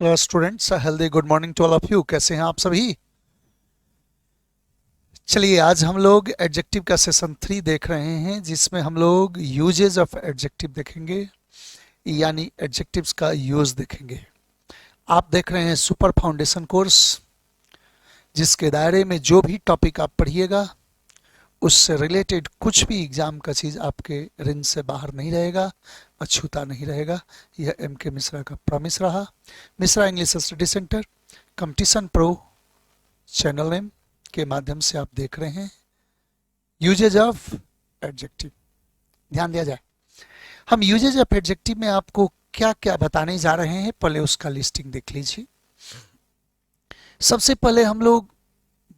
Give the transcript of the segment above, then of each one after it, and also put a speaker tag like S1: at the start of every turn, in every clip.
S1: Hello students, healthy good morning to all of you. कैसे हैं आप सभी? चलिए, आज हम लोग एडजेक्टिव का सेशन 3 देख रहे हैं, जिसमें हम लोग यूजेज ऑफ एडजेक्टिव देखेंगे, यानी एडजेक्टिव्स का यूज देखेंगे। आप देख रहे हैं सुपर फाउंडेशन कोर्स, जिसके दायरे में जो भी टॉपिक आप पढ़िएगा उससे रिलेटेड कुछ भी एग्जाम का चीज़ आपके रेंज से बाहर नहीं रहेगा, अछूता नहीं रहेगा। यह एम के मिश्रा का प्रॉमिस रहा। Mishra English study centre competition pro channel name के माध्यम से आप देख रहे हैं यूजेज ऑफ एडजेक्टिव। ध्यान दिया जाए, हम यूजेज ऑफ एडजेक्टिव में आपको क्या क्या बताने जा रहे हैं, पहले उसका लिस्टिंग देख लीजिए। सबसे पहले हम लोग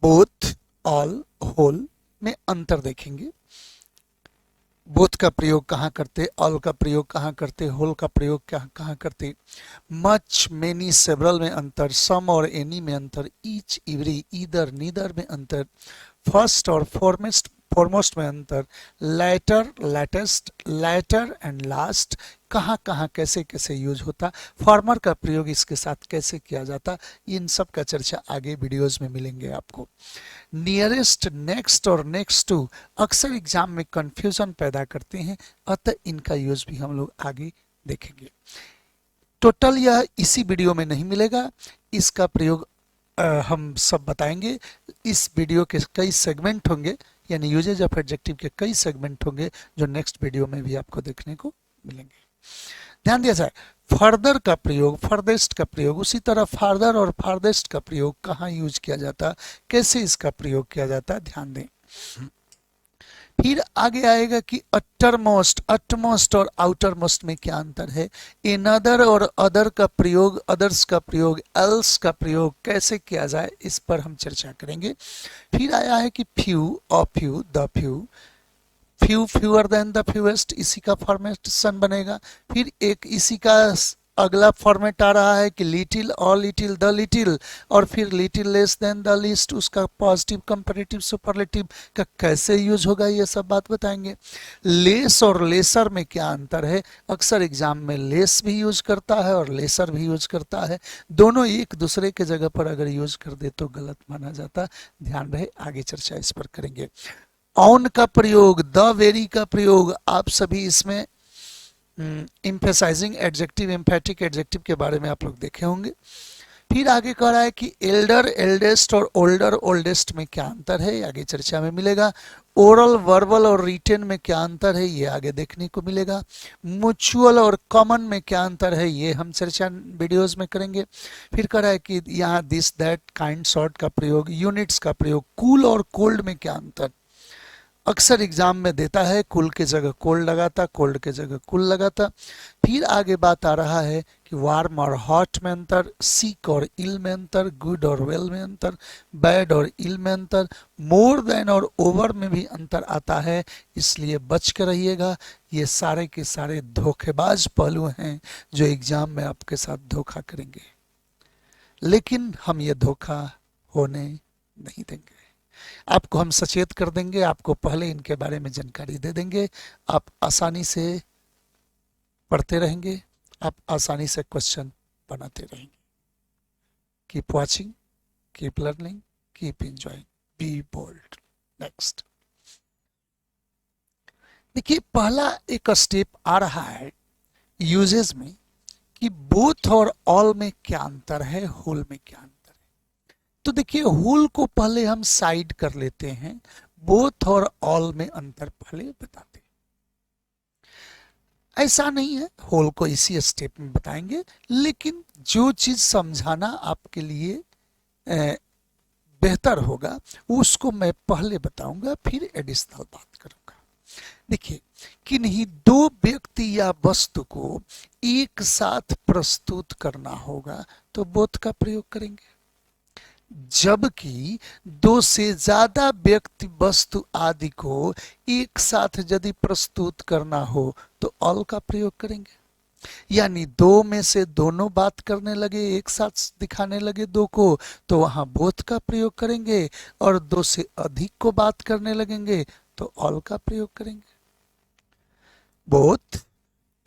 S1: बोथ, ऑल, होल में अंतर देखेंगे। बोथ का प्रयोग कहाँ करते, ऑल का प्रयोग कहाँ करते, होल का प्रयोग कहाँ करते। मच, मेनी, सेवरल में अंतर, सम और एनी में अंतर, ईच, एवरी, ईदर, नीदर में अंतर, फर्स्ट और फॉरमोस्ट में अंतर, later, latest, latter and last कहाँ कहाँ कैसे कैसे यूज होता, फॉर्मर का प्रयोग इसके साथ कैसे किया जाता, इन सब का चर्चा आगे वीडियोस में मिलेंगे आपको। नियरेस्ट, नेक्स्ट और नेक्स्ट टू अक्सर एग्जाम में कंफ्यूजन पैदा करते हैं, अतः इनका यूज भी हम लोग आगे देखेंगे। टोटल यह इसी वीडियो में नहीं मिलेगा, इसका प्रयोग हम सब बताएंगे। इस वीडियो के कई सेगमेंट होंगे, यानी यूजेज ऑफ एडजेक्टिव के कई सेगमेंट होंगे, जो नेक्स्ट वीडियो में भी आपको देखने को मिलेंगे। ध्यान दिया जाए, फर्दर का प्रयोग, फर्देस्ट का प्रयोग, उसी तरह फार्दर और फार्देस्ट का प्रयोग कहाँ यूज किया जाता, कैसे इसका प्रयोग किया जाता, ध्यान दें। फिर आगे आएगा कि अटरमोस्ट, अटमोस्ट और आउटर मोस्ट में क्या अंतर है। इन अदर और अदर का प्रयोग, अदर्स का प्रयोग, एल्स का प्रयोग कैसे किया जाए, इस पर हम चर्चा करेंगे। फिर आया है कि few, a few, the few, few, fewer than the fewest, इसी का फॉर्मेशन बनेगा। फिर एक इसी का अगला फॉर्मेट आ रहा है कि लिटिल, और लिटिल, द लिटिल, और फिर little less than the list, उसका पॉजिटिव, कंपैरेटिव, सुपरलेटिव का कैसे यूज होगा, ये सब बात बताएंगे। लेस और लेसर में क्या अंतर है, अक्सर एग्जाम में लेस भी यूज करता है और लेसर भी यूज करता है, दोनों एक दूसरे के जगह पर अगर यूज कर दे तो गलत माना जाता। ध्यान रहे, आगे चर्चा इस पर करेंगे। ऑन का प्रयोग, द वेरी का प्रयोग, आप सभी इसमें इम्फेसाइजिंग एडजेक्टिव, एम्फेटिक एडजेक्टिव के बारे में आप लोग देखे होंगे। फिर आगे कह रहा है कि एल्डर, एल्डेस्ट और ओल्डर, ओल्डेस्ट में क्या अंतर है, आगे चर्चा में मिलेगा। ओरल, वर्बल और रिटेन में क्या अंतर है, ये आगे देखने को मिलेगा। म्यूचुअल और कॉमन में क्या अंतर है, ये हम चर्चा वीडियोस में करेंगे। फिर कह रहा है कि यहाँ दिस, दैट, काइंड, सॉर्ट का प्रयोग, यूनिट्स का प्रयोग, कूल और कोल्ड में क्या अंतर, अक्सर एग्जाम में देता है कूल के जगह कोल्ड लगाता, कोल्ड के जगह कूल लगाता। फिर आगे बात आ रहा है कि वार्म और हॉट में अंतर, सीक और इल में अंतर, गुड और वेल में अंतर, बैड और इल में अंतर, मोर देन और ओवर में भी अंतर आता है, इसलिए बच कर रहिएगा। ये सारे के सारे धोखेबाज पहलू हैं जो एग्जाम में आपके साथ धोखा करेंगे, लेकिन हम ये धोखा होने नहीं देंगे। आपको हम सचेत कर देंगे, आपको पहले इनके बारे में जानकारी दे देंगे, आप आसानी से पढ़ते रहेंगे, आप आसानी से क्वेश्चन बनाते रहेंगे। Keep watching, keep learning, keep enjoying, be bold. Next देखिए, पहला एक स्टेप आ रहा है यूजेस में कि बोथ और ऑल में क्या अंतर है, होल में क्या अंतर है। तो देखिए, होल को पहले हम साइड कर लेते हैं, बोथ और ऑल में अंतर पहले बताते हैं। ऐसा नहीं है, होल को इसी स्टेप में बताएंगे, लेकिन जो चीज समझाना आपके लिए बेहतर होगा उसको मैं पहले बताऊंगा, फिर एडिशनल बात करूंगा। देखिए, किन्हीं दो व्यक्ति या वस्तु को एक साथ प्रस्तुत करना होगा तो बोथ का प्रयोग करेंगे, जबकि दो से ज्यादा व्यक्ति, वस्तु आदि को एक साथ यदि प्रस्तुत करना हो तो ऑल का प्रयोग करेंगे। यानी दो में से दोनों बात करने लगे, एक साथ दिखाने लगे दो को, तो वहां बोथ का प्रयोग करेंगे, और दो से अधिक को बात करने लगेंगे तो ऑल का प्रयोग करेंगे। Both,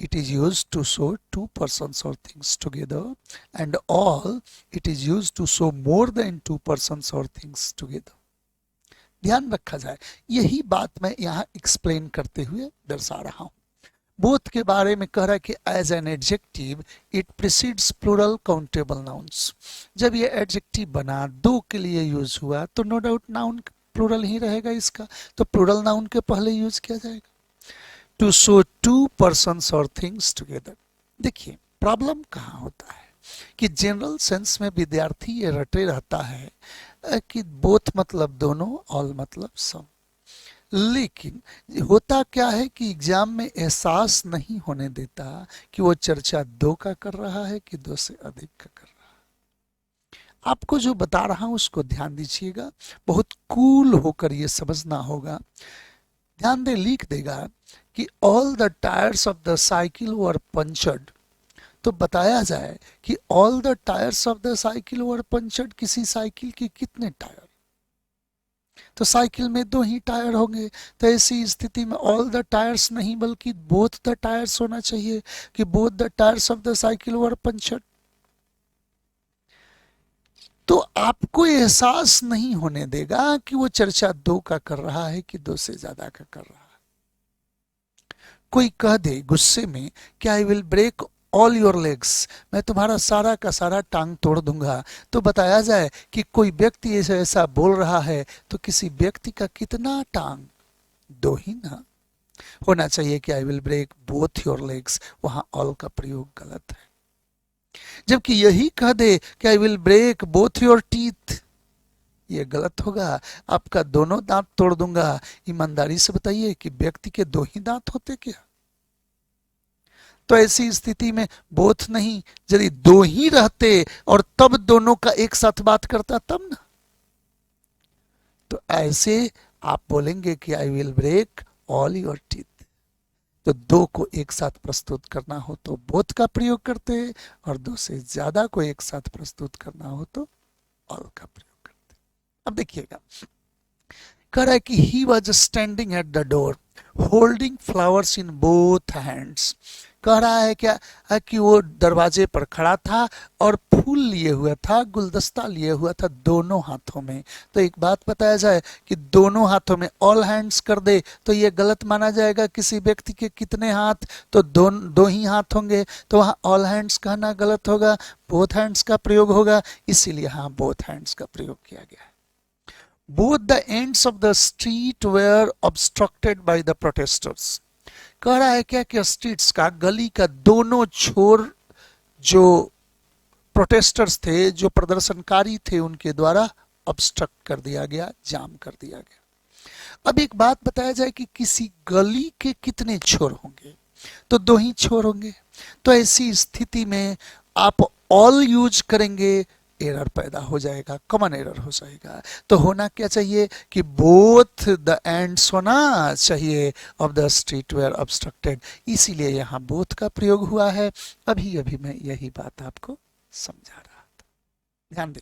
S1: it is used to show two persons or things together, and all it is used to show more than two persons or things together. ध्यान रखा जाए, यही बात मैं यहाँ एक्सप्लेन करते हुए दर्शा रहा हूं। बोथ के बारे में कह रहा है कि as an adjective it precedes plural countable nouns. जब ये एडजेक्टिव बना, दो के लिए यूज हुआ, तो नो डाउट नाउन प्लूरल ही रहेगा इसका, तो प्लूरल नाउन के पहले यूज किया जाएगा। To show to persons or things together. देखिए प्रॉब्लम कहाँ होता है कि जनरल सेंस में विद्यार्थी ये रटे रहता है कि बोथ मतलब दोनों, ऑल मतलब सब। लेकिन होता क्या है कि एग्जाम में एहसास नहीं होने देता कि वो चर्चा दो का कर रहा है कि दो से अधिक का कर रहा है। आपको जो बता रहा हूं उसको ध्यान दीजिएगा, बहुत कूल होकर ये समझना होगा। ध्यान दे, लिख देगा कि all the tyres of the cycle were punctured, तो बताया जाए कि all the tyres of the cycle were punctured, किसी साइकिल के कितने टायर, तो साइकिल में दो ही टायर होंगे, तो ऐसी स्थिति में ऑल द टायर्स नहीं बल्कि बोथ द टायर्स होना चाहिए कि both the tyres of the cycle were punctured. तो आपको एहसास नहीं होने देगा कि वो चर्चा दो का कर रहा है कि दो से ज्यादा का कर रहा है। कोई कह दे गुस्से में कि I will break all your legs, मैं तुम्हारा सारा का सारा टांग तोड़ दूंगा, तो बताया जाए कि कोई व्यक्ति ऐसा बोल रहा है, तो किसी व्यक्ति का कितना टांग, दो ही ना होना चाहिए कि I will break both your legs, वहां ऑल का प्रयोग गलत है। जबकि यही कह दे कि I will break both your teeth, ये गलत होगा, आपका दोनों दांत तोड़ दूंगा। ईमानदारी से बताइए कि व्यक्ति के दो ही दांत होते क्या? तो ऐसी स्थिति में बोथ नहीं, यदि दो ही रहते और तब दोनों का एक साथ बात करता तब ना। तो ऐसे आप बोलेंगे कि I will break all your teeth, तो दो को एक साथ प्रस्तुत करना हो तो बोथ का प्रयोग करते, और दो से ज्यादा को एक साथ प्रस्तुत करना हो तो ऑल का प्रयोग करते। अब देखिएगा, कह रहा है कि he was standing at the door holding flowers in both hands. कह रहा है क्या है कि वो दरवाजे पर खड़ा था और फूल लिए हुआ था, गुलदस्ता लिए हुआ था दोनों हाथों में। तो एक बात बताया जाए कि दोनों हाथों में ऑल हैंड्स कर दे तो ये गलत माना जाएगा। किसी व्यक्ति के कितने हाथ, तो दो ही हाथ होंगे, तो वहाँ ऑल हैंड्स कहना गलत होगा, बोथ हैंड्स का प्रयोग होगा, इसीलिए हाँ बोथ हैंड्स का प्रयोग किया गया है। Both the ends of the street wear obstructed by the protesters. कह रहा है क्या कि स्ट्रीट्स का, गली का दोनों छोर जो प्रोटेस्टर्स थे, जो प्रदर्शनकारी थे, उनके द्वारा ऑब्स्ट्रक्ट कर दिया गया, जाम कर दिया गया। अब एक बात बताया जाए कि किसी गली के कितने छोर होंगे, तो दो ही छोर होंगे। तो ऐसी स्थिति में आप ऑल यूज करेंगे, एरर पैदा हो जाएगा, कॉमन एरर हो जाएगा। तो होना क्या चाहिए कि बोथ द एंड्स होना चाहिए of the street wear obstructed, इसीलिए यहाँ बोथ का प्रयोग हुआ है। अभी अभी मैं यही बात आपको समझा रहा था, ध्यान दें।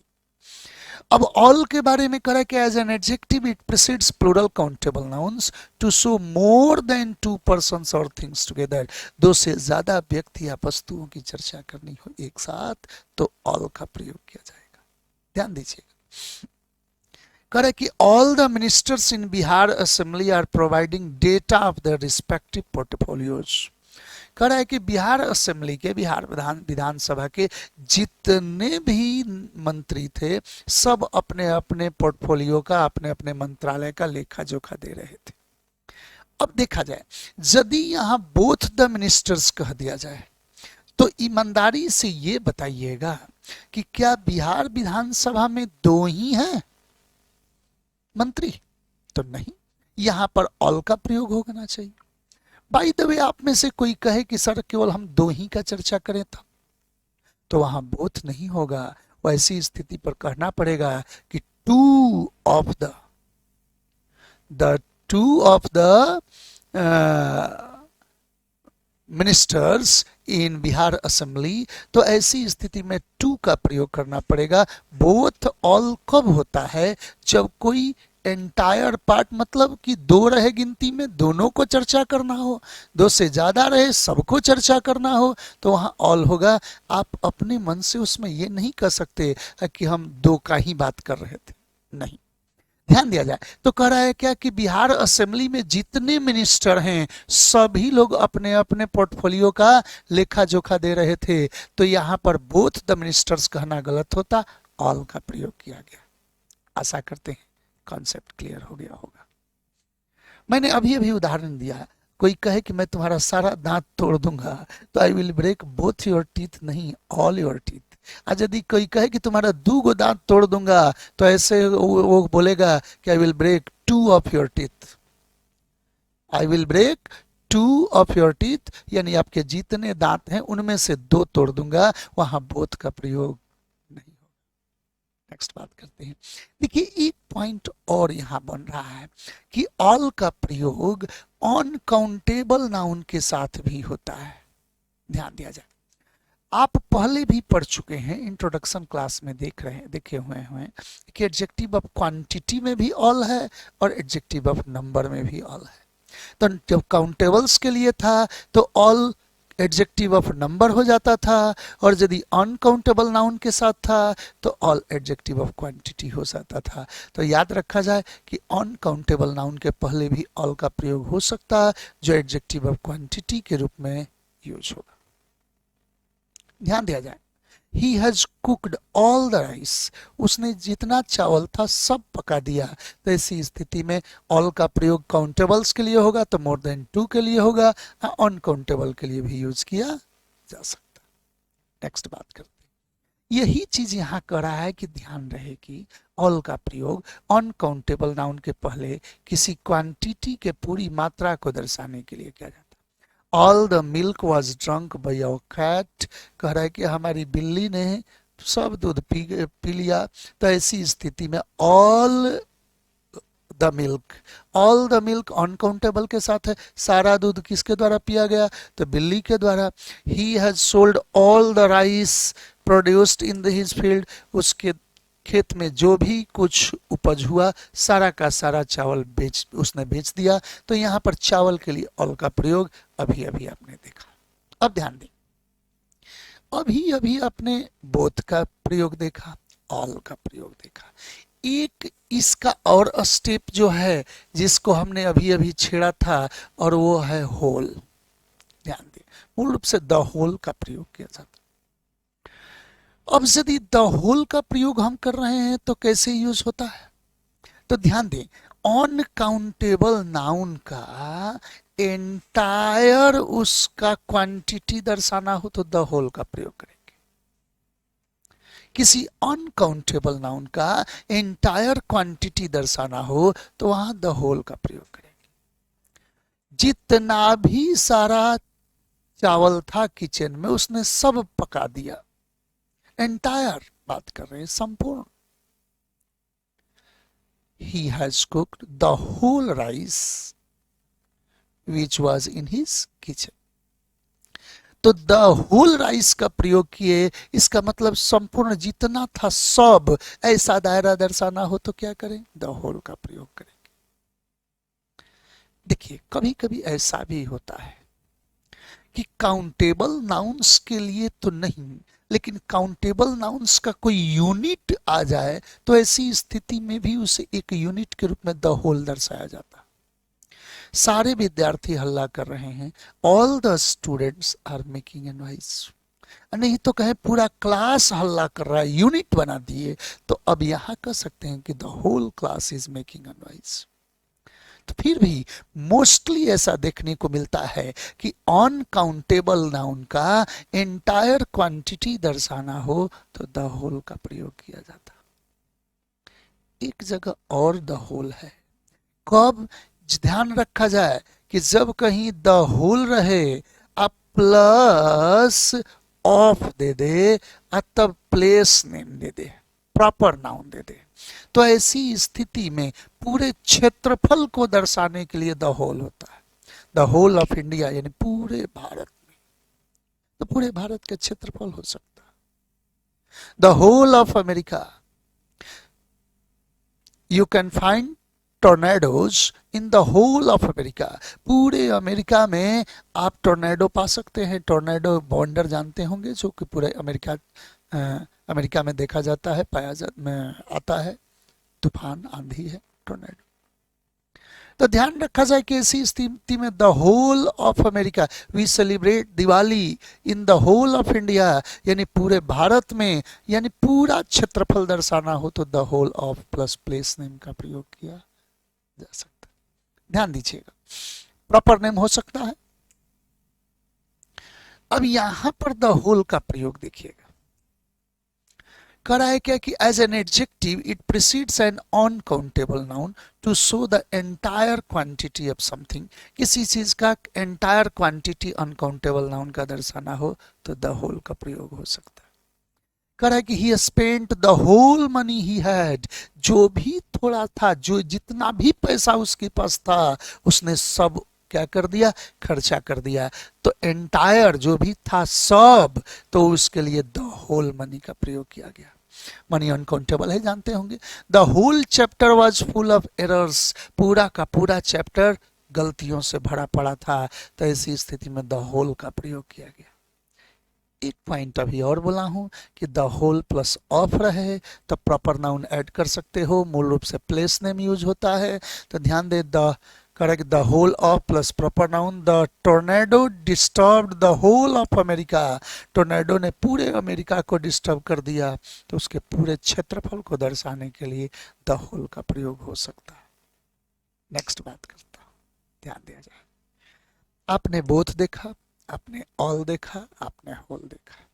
S1: अब ऑल के बारे में करा कि as an adjective it precedes plural countable nouns to show more than two persons or things together. दो से ज्यादा व्यक्ति या वस्तुओं की चर्चा करनी हो एक साथ तो ऑल का प्रयोग किया जाएगा। ध्यान दीजिएगा, करे कि all the ministers in Bihar assembly are providing data of their respective portfolios. कह रहा है कि बिहार असेंबली के, बिहार विधानसभा के जितने भी मंत्री थे, सब अपने अपने पोर्टफोलियो का, अपने अपने मंत्रालय का लेखा जोखा दे रहे थे। अब देखा जाए, यदि यहां बोथ द मिनिस्टर्स कह दिया जाए तो ईमानदारी से ये बताइएगा कि क्या बिहार विधानसभा में दो ही हैं मंत्री? तो नहीं, यहां पर ऑल का प्रयोग होना चाहिए। बाय द वे, आप में से कोई कहे कि सर केवल हम दो ही का चर्चा करें था, तो वहां बोथ नहीं होगा। वैसी स्थिति पर कहना पड़ेगा कि two of the ministers in Bihar assembly. तो ऐसी स्थिति में टू का प्रयोग करना पड़ेगा। बोथ ऑल कब होता है? जब कोई एंटायर पार्ट मतलब कि दो रहे गिनती में, दोनों को चर्चा करना हो, दो से ज्यादा रहे सबको चर्चा करना हो, तो वहां ऑल होगा। आप अपने मन से उसमें ये नहीं कह सकते कि हम दो का ही बात कर रहे थे, नहीं, ध्यान दिया जाए। तो कह रहा है क्या कि बिहार असेंबली में जितने मिनिस्टर हैं सभी लोग अपने अपने पोर्टफोलियो का लेखा जोखा दे रहे थे, तो यहां पर बोथ द मिनिस्टर्स कहना गलत होता, ऑल का प्रयोग किया गया। आशा करते हैं कॉन्सेप्ट क्लियर हो गया होगा। मैंने अभी अभी उदाहरण दिया है, कोई कहे कि मैं तुम्हारा सारा दांत तोड़ दूंगा, तो I will break both your teeth, नहीं, ऑल योर टीथ। आज यदि कोई कहे कि तुम्हारा 2 दांत तोड़ दूंगा, तो ऐसे वो बोलेगा कि I will break 2 of your teeth. I will break 2 of your teeth, यानी आपके जितने दांत हैं उनमें से 2 तोड़ दूंगा, वहां बोथ का प्रयोग नहीं। नेक्स्ट बात करते हैं। देखिए एक पॉइंट और यहां बन रहा है कि ऑल का प्रयोग अनकाउंटेबल नाउन के साथ भी होता है। ध्यान दिया जाए, आप पहले भी पढ़ चुके हैं, इंट्रोडक्शन क्लास में देखे हुए हैं कि एडजेक्टिव ऑफ क्वांटिटी में भी ऑल है और एडजेक्टिव ऑफ नंबर में भी ऑल है। तो जब काउंटेबल्स के लिए था तो ऑल एडजेक्टिव ऑफ नंबर हो जाता था, और यदि अनकाउंटेबल नाउन के साथ था तो ऑल एडजेक्टिव ऑफ क्वांटिटी हो जाता था। तो याद रखा जाए कि अनकाउंटेबल नाउन के पहले भी ऑल का प्रयोग हो सकता है, जो एडजेक्टिव ऑफ क्वांटिटी के रूप में यूज होगा। ध्यान दिया जाए, he has cooked all the rice, उसने जितना चावल था सब पका दिया। तो ऐसी स्थिति में ऑल का प्रयोग काउंटेबल्स के लिए होगा तो मोर देन 2 के लिए होगा, अनकाउंटेबल के लिए भी यूज किया जा सकता। नेक्स्ट बात करते हैं। यही चीज यहाँ कर रहा है कि ध्यान रहे कि ऑल का प्रयोग अनकाउंटेबल नाउन के पहले किसी क्वांटिटी के पूरी मात्रा को दर्शाने के लिए किया जाता है। All the milk was drunk by our cat, कह रहा है कि हमारी बिल्ली ने सब दूध पी लिया। तो ऐसी स्थिति में ऑल द मिल्क अनकाउंटेबल के साथ है, सारा दूध किसके द्वारा पिया गया, तो बिल्ली के द्वारा। He has sold all the rice produced in his field, उसके खेत में जो भी कुछ उपज हुआ सारा का सारा चावल उसने बेच दिया। तो यहाँ पर चावल के लिए ऑल का प्रयोग अभी अभी आपने देखा। अब ध्यान दें, अभी अभी आपने बोथ का प्रयोग देखा, ऑल का प्रयोग देखा। एक इसका और स्टेप जो है जिसको हमने अभी अभी छेड़ा था, और वो है होल। ध्यान दें, मूल रूप से द होल का प्रयोग किया जाता है। अब यदि द होल का प्रयोग हम कर रहे हैं तो कैसे यूज होता है, तो ध्यान दें, अनकाउंटेबल नाउन का एंटायर उसका क्वांटिटी दर्शाना हो तो द होल का प्रयोग करेंगे। किसी अनकाउंटेबल नाउन का एंटायर क्वांटिटी दर्शाना हो तो वहां द होल का प्रयोग करेंगे। जितना भी सारा चावल था किचन में उसने सब पका दिया, एंटायर बात कर रहे हैं, संपूर्ण। He has cooked the whole rice which was in his kitchen. तो द होल राइस का प्रयोग किए, इसका मतलब संपूर्ण जितना था सब। ऐसा दायरा दर्शाना हो तो क्या करें, द होल का प्रयोग करेंगे। देखिए कभी कभी ऐसा भी होता है कि काउंटेबल नाउन्स के लिए तो नहीं, लेकिन काउंटेबल नाउन्स का कोई यूनिट आ जाए तो ऐसी स्थिति में भी उसे एक यूनिट के रूप में द होल दर्शाया जाता। सारे विद्यार्थी हल्ला कर रहे हैं, all the students are making a noise. नहीं तो कहे पूरा क्लास हल्ला कर रहा है, यूनिट बना दिए, तो अब यहां कह सकते हैं कि the whole class is making a noise. तो फिर भी मोस्टली ऐसा देखने को मिलता है कि अनकाउंटेबल नाउन का एंटायर क्वांटिटी दर्शाना हो तो द होल का प्रयोग किया जाता। एक जगह और द होल है, कब ध्यान रखा जाए कि जब कहीं द होल रहे आप प्लस ऑफ दे दे, तब प्लेस नेम दे दे, प्रॉपर नाउन दे दे। तो ऐसी स्थिति में पूरे क्षेत्रफल को दर्शाने के लिए द होल होता है। द होल ऑफ इंडिया यानी पूरे भारत में, तो पूरे भारत का क्षेत्रफल हो सकता है। The whole of America, you can find tornadoes in the whole of America, पूरे अमेरिका में आप टोर्नेडो पा सकते हैं। टोर्नेडो वंडर जानते होंगे, जो कि पूरे अमेरिका में देखा जाता है, में आता है। तूफान, आंधी है टोर्नेडो। तो ध्यान रखा जाए कि ऐसी स्थिति में the whole of America, we celebrate Diwali in the whole of India, यानी पूरे भारत में, यानी पूरा क्षेत्रफल दर्शाना हो तो the whole of plus place name का प्रयोग किया जा सकता है। ध्यान दीजिएगा, प्रॉपर नेम हो सकता है। अब यहां पर द होल का प्रयोग देखिएगा, कह रहा है क्या कि as an adjective it precedes an uncountable noun to show the entire quantity of something. किसी चीज का एंटायर क्वांटिटी अनकाउंटेबल नाउन का दर्शाना हो तो द होल का प्रयोग हो सकता है। कह रहा है कि he spent the whole money he had, जो भी थोड़ा था, जो जितना भी पैसा उसके पास था, उसने सब क्या कर दिया, खर्चा कर दिया। तो एंटायर जो भी था सब, तो उसके लिए द होल मनी का प्रयोग किया गया। मनी अनकाउंटेबल है, जानते होंगे। The whole chapter was full of errors, पूरा का पूरा चैप्टर गलतियों से भरा पड़ा था, तो ऐसी स्थिति में द होल का प्रयोग किया गया। एक पॉइंट अभी और बोला हूं कि द होल प्लस ऑफ रहे तो प्रॉपर नाउन ऐड कर सकते हो, मूल रूप से प्लेस नेम यूज होता है। तो ध्यान दे, the correct, the whole of plus proper noun. The tornado disturbed the whole of America, tornado ने पूरे अमेरिका को डिस्टर्ब कर दिया, तो उसके पूरे क्षेत्रफल को दर्शाने के लिए द होल का प्रयोग हो सकता है। नेक्स्ट बात करता हूं, ध्यान दिया जाए। आपने बोथ देखा, आपने ऑल देखा, आपने होल देखा।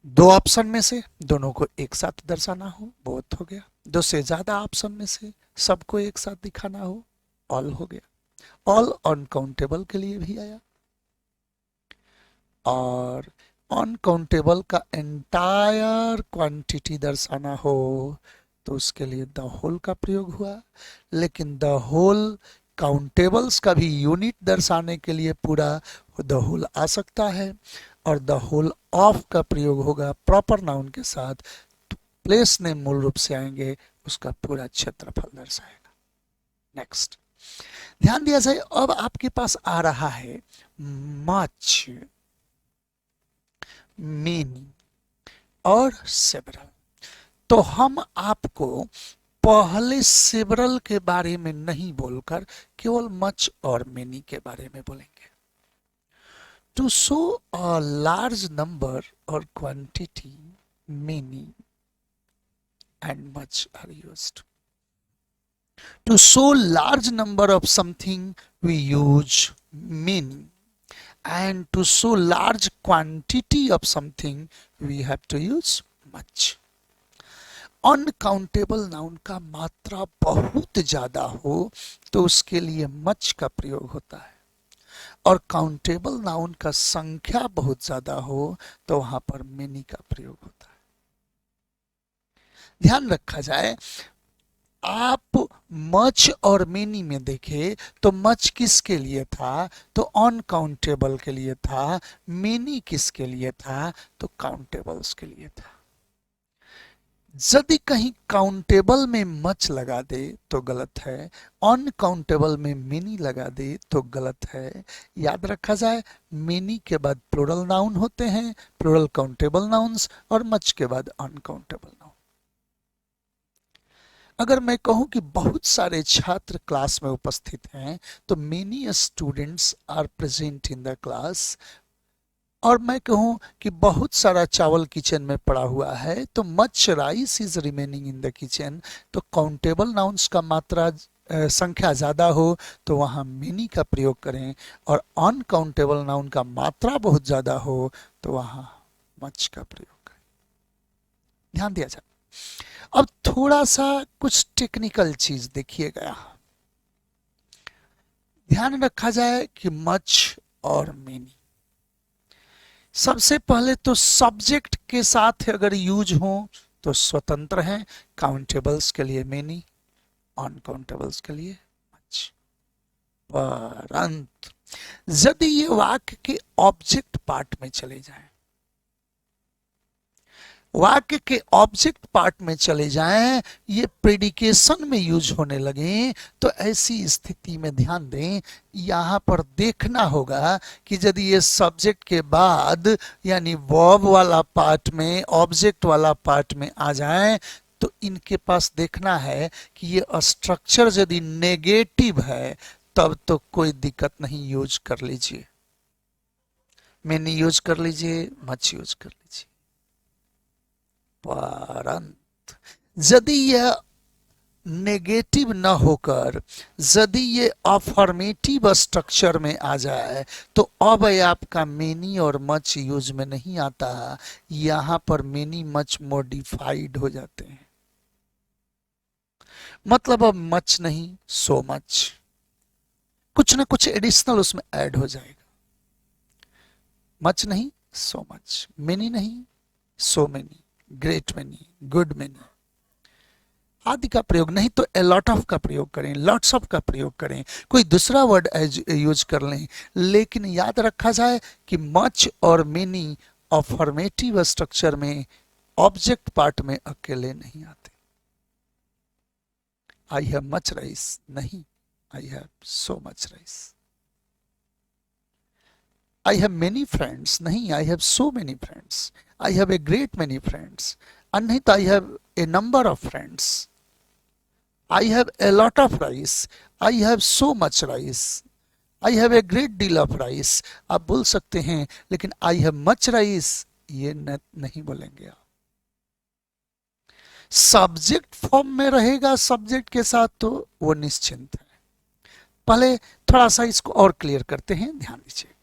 S1: दो ऑप्शन में से दोनों को एक साथ दर्शाना हो, बोथ हो गया। दो से ज्यादा ऑप्शन में से सबको एक साथ दिखाना हो, ऑल हो गया। ऑल अनकाउंटेबल के लिए भी आया, और अनकाउंटेबल का एंटायर क्वांटिटी दर्शाना हो तो उसके लिए द होल का प्रयोग हुआ। लेकिन द होल काउंटेबल्स का भी यूनिट दर्शाने के लिए पूरा द होल आ सकता है, और द होल ऑफ का प्रयोग होगा प्रॉपर नाउन के साथ, प्लेस नेम मूल रूप से आएंगे, उसका पूरा क्षेत्रफल दर्शाएगा। नेक्स्ट ध्यान दिया जाए, अब आपके पास आ रहा है मच, मेनी और सेवरल। तो हम आपको पहले सेवरल के बारे में नहीं बोलकर केवल मच और मेनी के बारे में बोलेंगे। To show a large number और quantity, many and much are used. To show large number of something we use many, and to show large quantity of something we have to use much. Uncountable noun का मात्रा बहुत ज्यादा हो तो उसके लिए much का प्रयोग होता है, और काउंटेबल नाउन का संख्या बहुत ज्यादा हो तो वहां पर मेनी का प्रयोग होता है। ध्यान रखा जाए, आप मच और मेनी में देखें तो मच किसके लिए था, तो अनकाउंटेबल के लिए था। मेनी किसके लिए था, तो काउंटेबल्स के लिए था। यदि कहीं काउंटेबल में मच लगा दे तो गलत है, अनकाउंटेबल में मेनी लगा दे तो गलत है। याद रखा जाए, मेनी के बाद प्लूरल नाउन होते हैं, प्लूरल काउंटेबल नाउन्स, और मच के बाद अनकाउंटेबल नाउन। अगर मैं कहूं कि बहुत सारे छात्र क्लास में उपस्थित हैं तो many students are present in the class, और मैं कहूं कि बहुत सारा चावल किचन में पड़ा हुआ है तो much rice is remaining in the kitchen, तो काउंटेबल नाउन्स का मात्रा संख्या ज्यादा हो तो वहां मेनी का प्रयोग करें, और अनकाउंटेबल नाउन का मात्रा बहुत ज्यादा हो तो वहां मच का प्रयोग करें। ध्यान दिया जाए। अब थोड़ा सा कुछ टेक्निकल चीज देखिएगा, ध्यान रखा जाए कि मच और मेनी, सबसे पहले तो सब्जेक्ट के साथ अगर यूज हो तो स्वतंत्र हैं, काउंटेबल्स के लिए मेनी, अनकाउंटेबल्स के लिए मच। परंतु यदि ये वाक्य के ऑब्जेक्ट पार्ट में चले जाएं, वाक्य के ऑब्जेक्ट पार्ट में चले जाएं, ये प्रेडिकेशन में यूज होने लगे, तो ऐसी स्थिति में ध्यान दें, यहां पर देखना होगा कि यदि ये सब्जेक्ट के बाद यानी वर्ब वाला पार्ट में ऑब्जेक्ट वाला पार्ट में आ जाएं, तो इनके पास देखना है कि ये स्ट्रक्चर यदि नेगेटिव है तब तो कोई दिक्कत नहीं, यूज कर लीजिए, मैनी यूज कर लीजिए, मच यूज कर लीजिए। परंतु यदि यह नेगेटिव न होकर यदि ये अफर्मेटिव स्ट्रक्चर में आ जाए, तो अब आपका मेनी और मच यूज में नहीं आता, यहां पर मेनी मच मॉडिफाइड हो जाते हैं। मतलब अब मच नहीं, सो मच, कुछ ना कुछ एडिशनल उसमें ऐड हो जाएगा। मच नहीं, सो मच, मेनी नहीं, so many, great many, good many आदि का प्रयोग, नहीं तो ए लॉट ऑफ का प्रयोग करें, लॉट्स ऑफ का प्रयोग करें, कोई दूसरा वर्ड यूज कर लें, लेकिन याद रखा जाए कि मच और मेनी अफर्मेटिव स्ट्रक्चर में ऑब्जेक्ट पार्ट में अकेले नहीं आते। आई हैव मच राइस नहीं, I have so much rice. I have many friends नहीं, I have so many friends. I have a great many friends, नहीं तो I have a number of friends. I have a lot of rice, I have so much rice, I have a great deal of rice। आप बोल सकते हैं, लेकिन I have much rice ये नहीं बोलेंगे आप। सब्जेक्ट फॉर्म में रहेगा सब्जेक्ट के साथ तो वो निश्चिंत है। पहले थोड़ा सा इसको और क्लियर करते हैं, ध्यान दीजिए।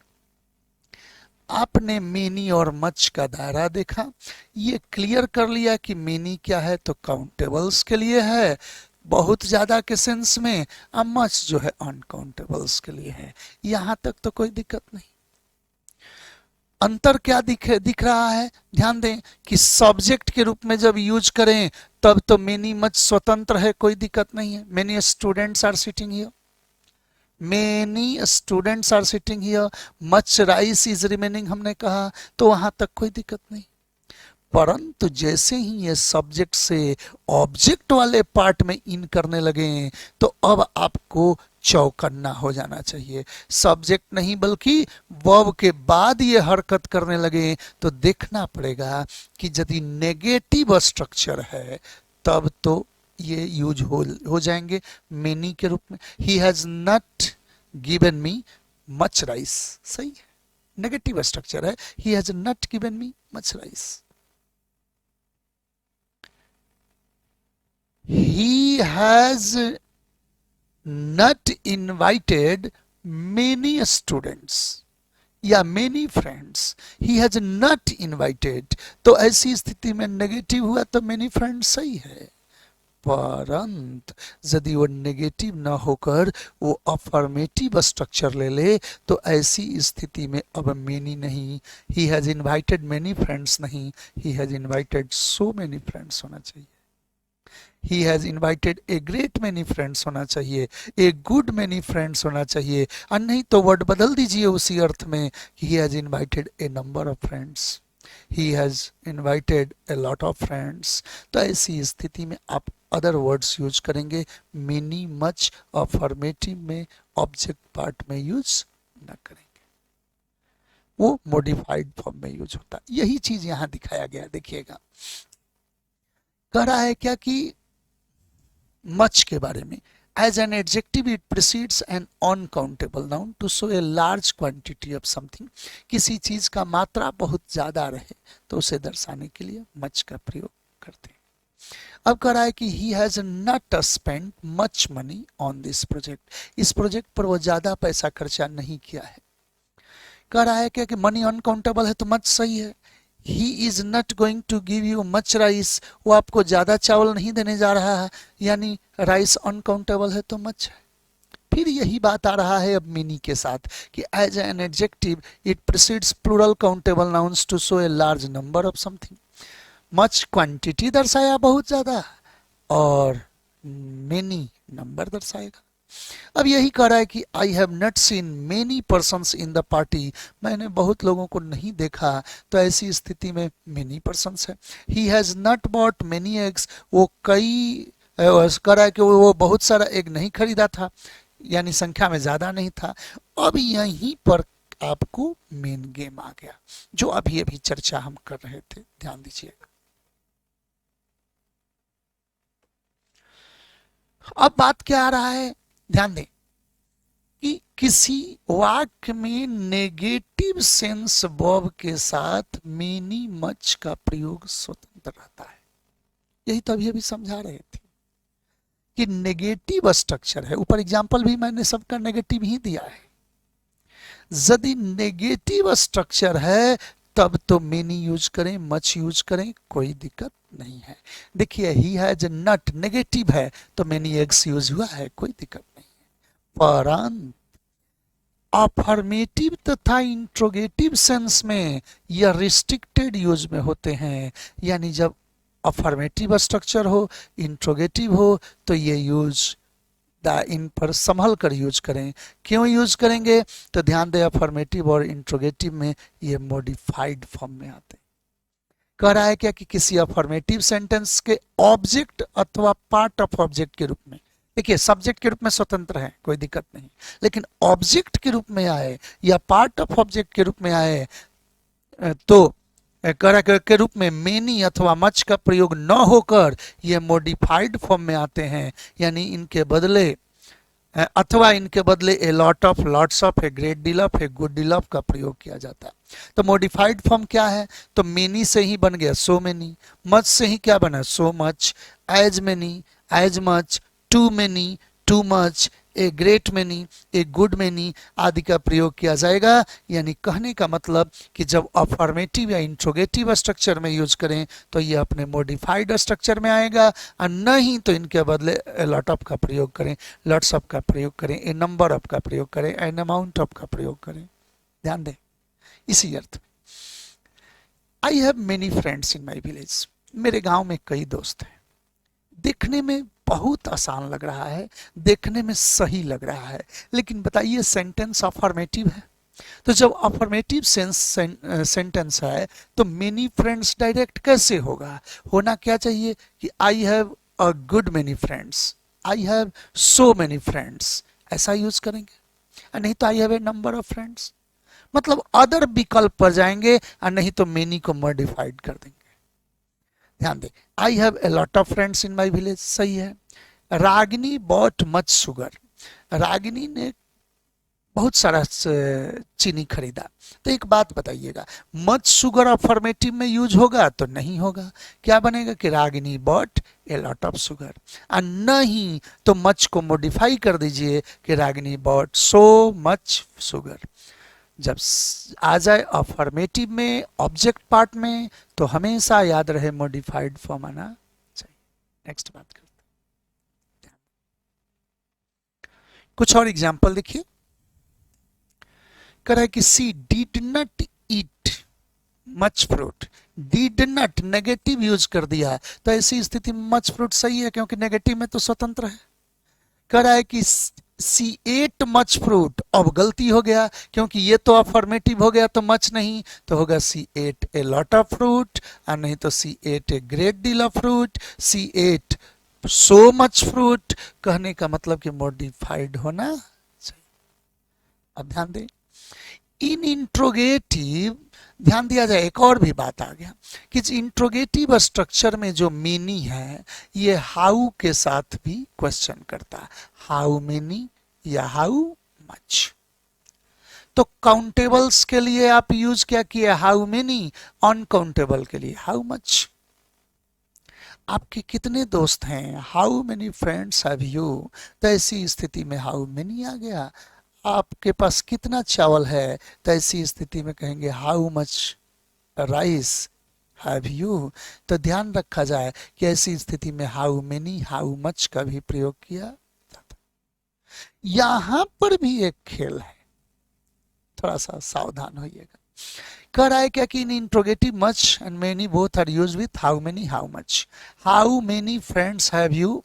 S1: आपने मेनी और मच का दायरा देखा, ये क्लियर कर लिया कि मेनी क्या है तो काउंटेबल्स के लिए है बहुत ज्यादा के सेंस में, अब मच जो है अनकाउंटेबल्स के लिए है। यहां तक तो कोई दिक्कत नहीं। अंतर क्या दिख रहा है, ध्यान दें कि सब्जेक्ट के रूप में जब यूज करें तब तो मेनी मच स्वतंत्र है, कोई दिक्कत नहीं है। Many students are sitting here, many students are sitting here, much rice is remaining हमने कहा, तो वहां तक कोई दिक्कत नहीं। परंतु जैसे ही ये सब्जेक्ट से ऑब्जेक्ट वाले पार्ट में इन करने लगे, तो अब आपको चौकन्ना हो जाना चाहिए। सब्जेक्ट नहीं बल्कि वर्ब के बाद ये हरकत करने लगे, तो देखना पड़ेगा कि यदि नेगेटिव स्ट्रक्चर है तब तो ये यूज हो जाएंगे मेनी के रूप में। He has not given me much rice, सही है, नेगेटिव स्ट्रक्चर है, he has not given me much rice. He has not invited many students या many friends, he has not invited, तो ऐसी स्थिति में नेगेटिव हुआ तो many friends सही है। परंतु यदि वो नेगेटिव ना होकर वो अफर्मेटिव स्ट्रक्चर ले ले, तो ऐसी स्थिति में अब मेनी नहीं, he has invited many friends नहीं, he has invited so many friends होना चाहिए। He has invited a great many friends होना चाहिए, a good many friends होना चाहिए, और नहीं तो वर्ड बदल दीजिए उसी अर्थ में कि he has invited a number of friends, he has invited a lot of friends। तो ऐसी स्थिति में आप अदर वर्ड्स यूज करेंगे, many much अफर्मेटिव में ऑब्जेक्ट पार्ट में यूज न करेंगे, वो मॉडिफाइड फॉर्म में यूज होता है। यही चीज यहां दिखाया गया, देखिएगा कह रहा है क्या कि मच के बारे में, as an adjective it precedes an uncountable noun to show a large quantity of something. किसी चीज का मात्रा बहुत ज्यादा रहे तो उसे दर्शाने के लिए मच का प्रयोग करते हैं। अब कह रहा है कि he has not spent much money on this project, इस प्रोजेक्ट पर वो ज्यादा पैसा खर्चा नहीं किया है। कह रहा है क्या कि मनी अनकाउंटेबल है तो मच सही है। He is not going to give you much rice, वो आपको ज्यादा चावल नहीं देने जा रहा है, यानी राइस अनकाउंटेबल है तो मच है। फिर यही बात आ रहा है अब मेनी के साथ कि as an adjective it precedes plural countable nouns to show a large number of something. Much quantity दर्शाया बहुत ज्यादा, और मेनी नंबर दर्शाएगा। अब यही कह रहा है कि I have not seen many persons in the party, मैंने बहुत लोगों को नहीं देखा, तो ऐसी स्थिति में मेनी पर्सन्स है। He has not bought many eggs, वो कई कह रहा है कि वो बहुत सारा एग नहीं खरीदा था, यानी संख्या में ज्यादा नहीं था। अब यहीं पर आपको मेन गेम आ गया, जो अभी अभी चर्चा हम कर रहे थे, ध्यान दीजिएगा। अब बात क्या आ रहा है, ध्यान दें कि किसी वाक्य में नेगेटिव सेंस वर्ब के साथ मेनी मच का प्रयोग स्वतंत्र रहता है। यही तो अभी अभी समझा रहे थे कि नेगेटिव स्ट्रक्चर है, ऊपर एग्जांपल भी मैंने सबका नेगेटिव ही दिया है। यदि नेगेटिव स्ट्रक्चर है तब तो मेनी यूज करें, मच यूज करें, कोई दिक्कत नहीं है। देखिए ही हैज नॉट नेगेटिव है तो मेनी एग्स यूज हुआ है, कोई दिक्कत नहीं है। परंतु अफर्मेटिव तथा इंट्रोगेटिव सेंस में यह रिस्ट्रिक्टेड यूज में होते हैं, यानी जब अफर्मेटिव स्ट्रक्चर हो, इंट्रोगेटिव हो, तो ये यूज इन पर संभल कर यूज करें। क्यों यूज करेंगे, तो ध्यान दें अफर्मेटिव और इंट्रोगेटिव में ये मॉडिफाइड फॉर्म में आते हैं। कह रहा है क्या कि किसी अफर्मेटिव सेंटेंस के ऑब्जेक्ट अथवा पार्ट ऑफ ऑब्जेक्ट के रूप में, देखिए सब्जेक्ट के रूप में स्वतंत्र है, कोई दिक्कत नहीं, लेकिन ऑब्जेक्ट के रूप में आए या पार्ट ऑफ ऑब्जेक्ट के रूप में आए तो के रूप में मेनी अथवा मच का प्रयोग न होकर ये मॉडिफाइड फॉर्म में आते हैं, यानी इनके बदले अथवा इनके बदले ए lot of, lots of, A great deal of, a good deal of का प्रयोग किया जाता है। तो मॉडिफाइड फॉर्म क्या है, तो मेनी से ही बन गया सो मेनी, मच से ही क्या बना so much, as many, as much, too many, too much, a great many, a good many आदि का प्रयोग किया जाएगा। यानी कहने का मतलब कि जब अफर्मेटिव या इंट्रोगेटिव स्ट्रक्चर में यूज करें तो ये अपने मॉडिफाइड स्ट्रक्चर में आएगा, और नहीं तो इनके बदले लॉट ऑफ का प्रयोग करें, लॉट्स ऑफ का प्रयोग करें, ए नंबर ऑफ का प्रयोग करें, एन अमाउंट ऑफ का प्रयोग करें। ध्यान दें इसी अर्थ। I have many friends in my village, मेरे गांव में कई दोस्त हैं। देखने में बहुत आसान लग रहा है, देखने में सही लग रहा है, लेकिन बताइए सेंटेंस अफर्मेटिव है, तो जब अफर्मेटिव सेंटेंस है तो मेनी फ्रेंड्स डायरेक्ट कैसे होगा, होना क्या चाहिए कि I have a good many friends, I have so many friends, ऐसा यूज करेंगे, और नहीं तो I have a number of friends, मतलब अदर विकल्प पर जाएंगे, और नहीं तो मेनी को मॉडिफाइड कर देंगे। ध्यान दें I have a lot of friends in my village, सही है। Ragini bought much sugar, Ragini ने बहुत सारा चीनी खरीदा। तो एक बात बताइएगा, मच शुगर अफर्मेटिव में यूज होगा तो नहीं होगा, क्या बनेगा कि Ragini bought a lot of sugar, और नहीं तो मच को मॉडिफाई कर दीजिए कि Ragini bought so much sugar. जब आ जाए अफर्मेटिव में ऑब्जेक्ट पार्ट में तो हमेशा याद रहे मॉडिफाइड फॉर्म आना चाहिए। नेक्स्ट बात करते हैं, कुछ और एग्जांपल देखिए। कह रहा है कि she did not eat much fruit, did not negative use कर दिया है, तो ऐसी स्थिति में मच फ्रूट सही है क्योंकि नेगेटिव में तो स्वतंत्र है। कह रहा है कि सी एट मच फ्रूट, अब गलती हो गया क्योंकि ये तो अफर्मेटिव हो गया तो मच नहीं, तो होगा she ate a lot of fruit, और नहीं तो she ate a great deal of fruit, she ate so much fruit, कहने का मतलब कि मॉडिफाइड होना चाहिए। अब ध्यान दें इन इंट्रोगेटिव, ध्यान दिया जाए एक और भी बात आ गया कि इंट्रोगेटिव स्ट्रक्चर में जो मेनी है ये हाउ के साथ भी क्वेश्चन करता है, हाउ मेनी या हाउ मच। तो काउंटेबल्स के लिए आप यूज क्या किए हाउ मेनी, अनकाउंटेबल के लिए हाउ मच। आपके कितने दोस्त हैं, how many friends have you, तो ऐसी स्थिति में हाउ मेनी आ गया। आपके पास कितना चावल है, तो ऐसी स्थिति में कहेंगे how much rice have you. तो ध्यान रखा जाए कि ऐसी स्थिति में हाउ मेनी हाउ मच का भी प्रयोग किया जाता। यहां पर भी एक खेल है, थोड़ा सा सावधान होइएगा। कह रहा है क्या कि in interrogative much and many both are used with how many how much. How many friends have you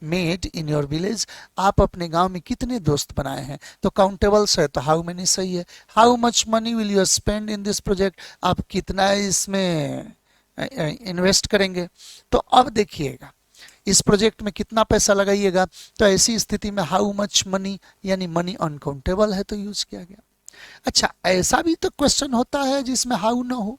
S1: made in your village, आप अपने गांव में कितने दोस्त बनाए हैं। तो काउंटेबल्स है तो हाउ मेनी सही है। How much money will you spend in this project, आप कितना इसमें इन्वेस्ट करेंगे। तो अब देखिएगा इस प्रोजेक्ट में कितना पैसा लगाइएगा, तो ऐसी स्थिति में हाउ मच मनी यानी मनी अनकाउंटेबल है तो यूज किया गया। अच्छा, ऐसा भी तो क्वेश्चन होता है जिसमें हाउ ना हो,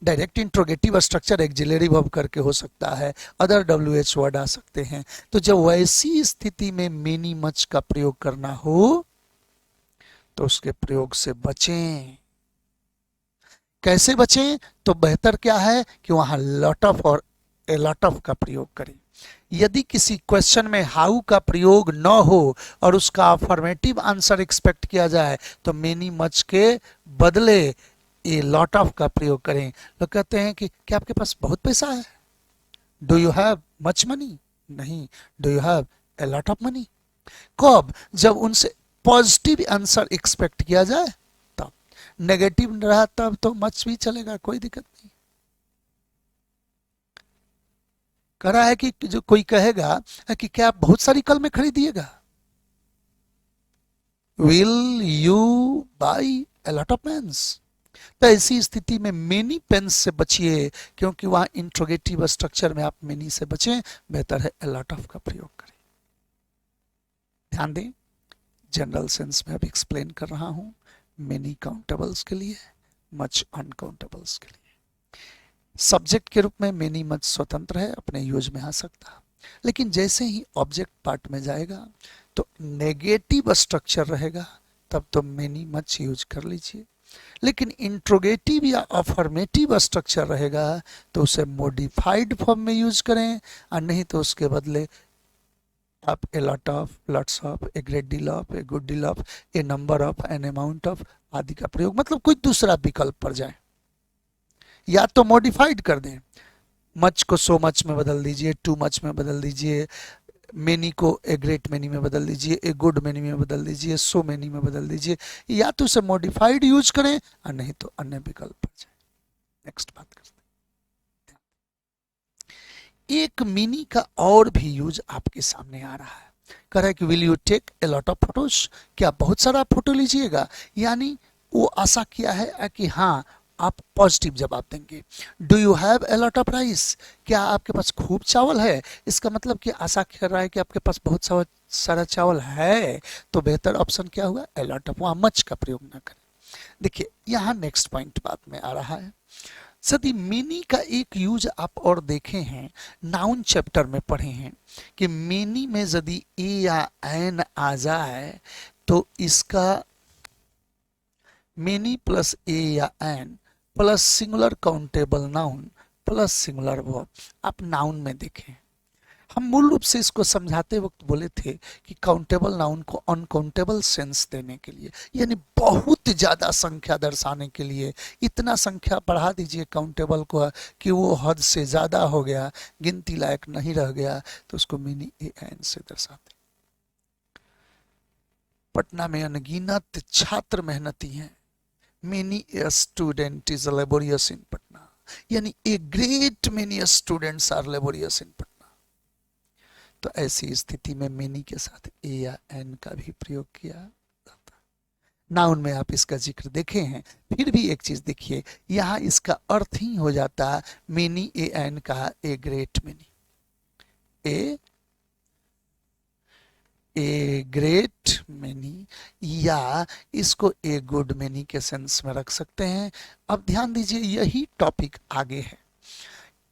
S1: direct interrogative structure axillary verb करके हो सकता है, अदर डब्ल्यू एच वर्ड आ सकते हैं। तो जब वैसी स्थिति में मेनी मच का प्रयोग करना हो तो उसके प्रयोग से बचें। कैसे बचें, तो बेहतर क्या है कि वहां लॉट ऑफ और ए लॉट ऑफ का प्रयोग करें। यदि किसी क्वेश्चन में हाउ का प्रयोग न हो और उसका अफर्मेटिव आंसर एक्सपेक्ट किया जाए तो मेनी मच के बदले ए लॉट ऑफ का प्रयोग करें। लोग कहते हैं कि क्या आपके पास बहुत पैसा है, do you have much money, नहीं, do you have a lot of money. कब, जब उनसे पॉजिटिव आंसर एक्सपेक्ट किया जाए तब। नेगेटिव रहा तब तो मच भी चलेगा, कोई दिक्कत नहीं। कह रहा है कि जो कोई कहेगा कि क्या आप बहुत सारी कलमें खरीदिएगा, will you buy a lot of pens. तो ऐसी स्थिति में मेनी पेन्स से बचिए, क्योंकि वहां इंट्रोगेटिव स्ट्रक्चर में आप मेनी से बचें, बेहतर है ए लॉट ऑफ का प्रयोग करें। ध्यान दें, जनरल सेंस में अब एक्सप्लेन कर रहा हूं, मेनी काउंटेबल्स के लिए, मच अनकाउंटेबल्स के लिए। सब्जेक्ट के रूप में मेनी मच स्वतंत्र है, अपने यूज में आ सकता, लेकिन जैसे ही ऑब्जेक्ट पार्ट में जाएगा तो नेगेटिव स्ट्रक्चर रहेगा, तब तो मेनी मच यूज कर लीजिए। लेकिन इंट्रोगेटिव या अफर्मेटिव स्ट्रक्चर रहेगा तो उसे मॉडिफाइड फॉर्म में यूज करें, और नहीं तो उसके बदले आप ए lot of, lots of, A great deal of, a good deal of, A number of, an amount of आदि का प्रयोग, मतलब कोई दूसरा विकल्प पर जाए। या तो मॉडिफाइड कर दें, मच को सो मच में बदल दीजिए, टू मच में बदल दीजिए, मेनी को ए ग्रेट मेनी में बदल दीजिए, ए गुड मेनी में बदल दीजिए, सो मेनी में बदल दीजिए। या तो उसे मॉडिफाइड यूज करें और नहीं तो अन्य विकल्प पर जाए। नेक्स्ट बात करते हैं, एक मिनी का और भी यूज आपके सामने आ रहा है। कह रहा है कि will you take a lot of photos, क्या बहुत सारा फोटो लीजिएगा, यानी वो आशा किया है कि हाँ आप पॉजिटिव जवाब देंगे। Do you have a lot of rice, क्या आपके पास खूब चावल है, इसका मतलब कि आशा कर रहा है कि आपके पास बहुत सारा चावल है, तो बेहतर ऑप्शन क्या हुआ, ए लॉट ऑफ, वहां मच का प्रयोग ना करें। देखिए यहाँ नेक्स्ट पॉइंट बात में आ रहा है, सदी मेनी का एक यूज आप और देखे हैं, नाउन चैप्टर में पढ़े हैं कि मेनी में यदि ए या एन आ जाए तो इसका मेनी प्लस ए या an plus singular countable noun plus singular verb, आप नाउन में देखें। हम मूल रूप से इसको समझाते वक्त बोले थे कि काउंटेबल नाउन को अनकाउंटेबल सेंस देने के लिए, यानी बहुत ज्यादा संख्या दर्शाने के लिए, इतना संख्या बढ़ा दीजिए काउंटेबल को कि वो हद से ज्यादा हो गया, गिनती लायक नहीं रह गया, तो उसको मिनी ए एन से दर्शाते। पटना में अनगिनत छात्र मेहनती हैं, many a student is laborious in Patna, यानी a great many students are laborious in Patna। तो ऐसी स्थिति में many के साथ a या n का भी प्रयोग किया जाता है। नाउन में आप इसका जिक्र देखे हैं। फिर भी एक चीज देखिए, यहाँ इसका अर्थ ही हो जाता है many a n का a great many, A great many, या इसको ए गुड मेनी के सेंस में रख सकते हैं। अब ध्यान दीजिए यही टॉपिक आगे है,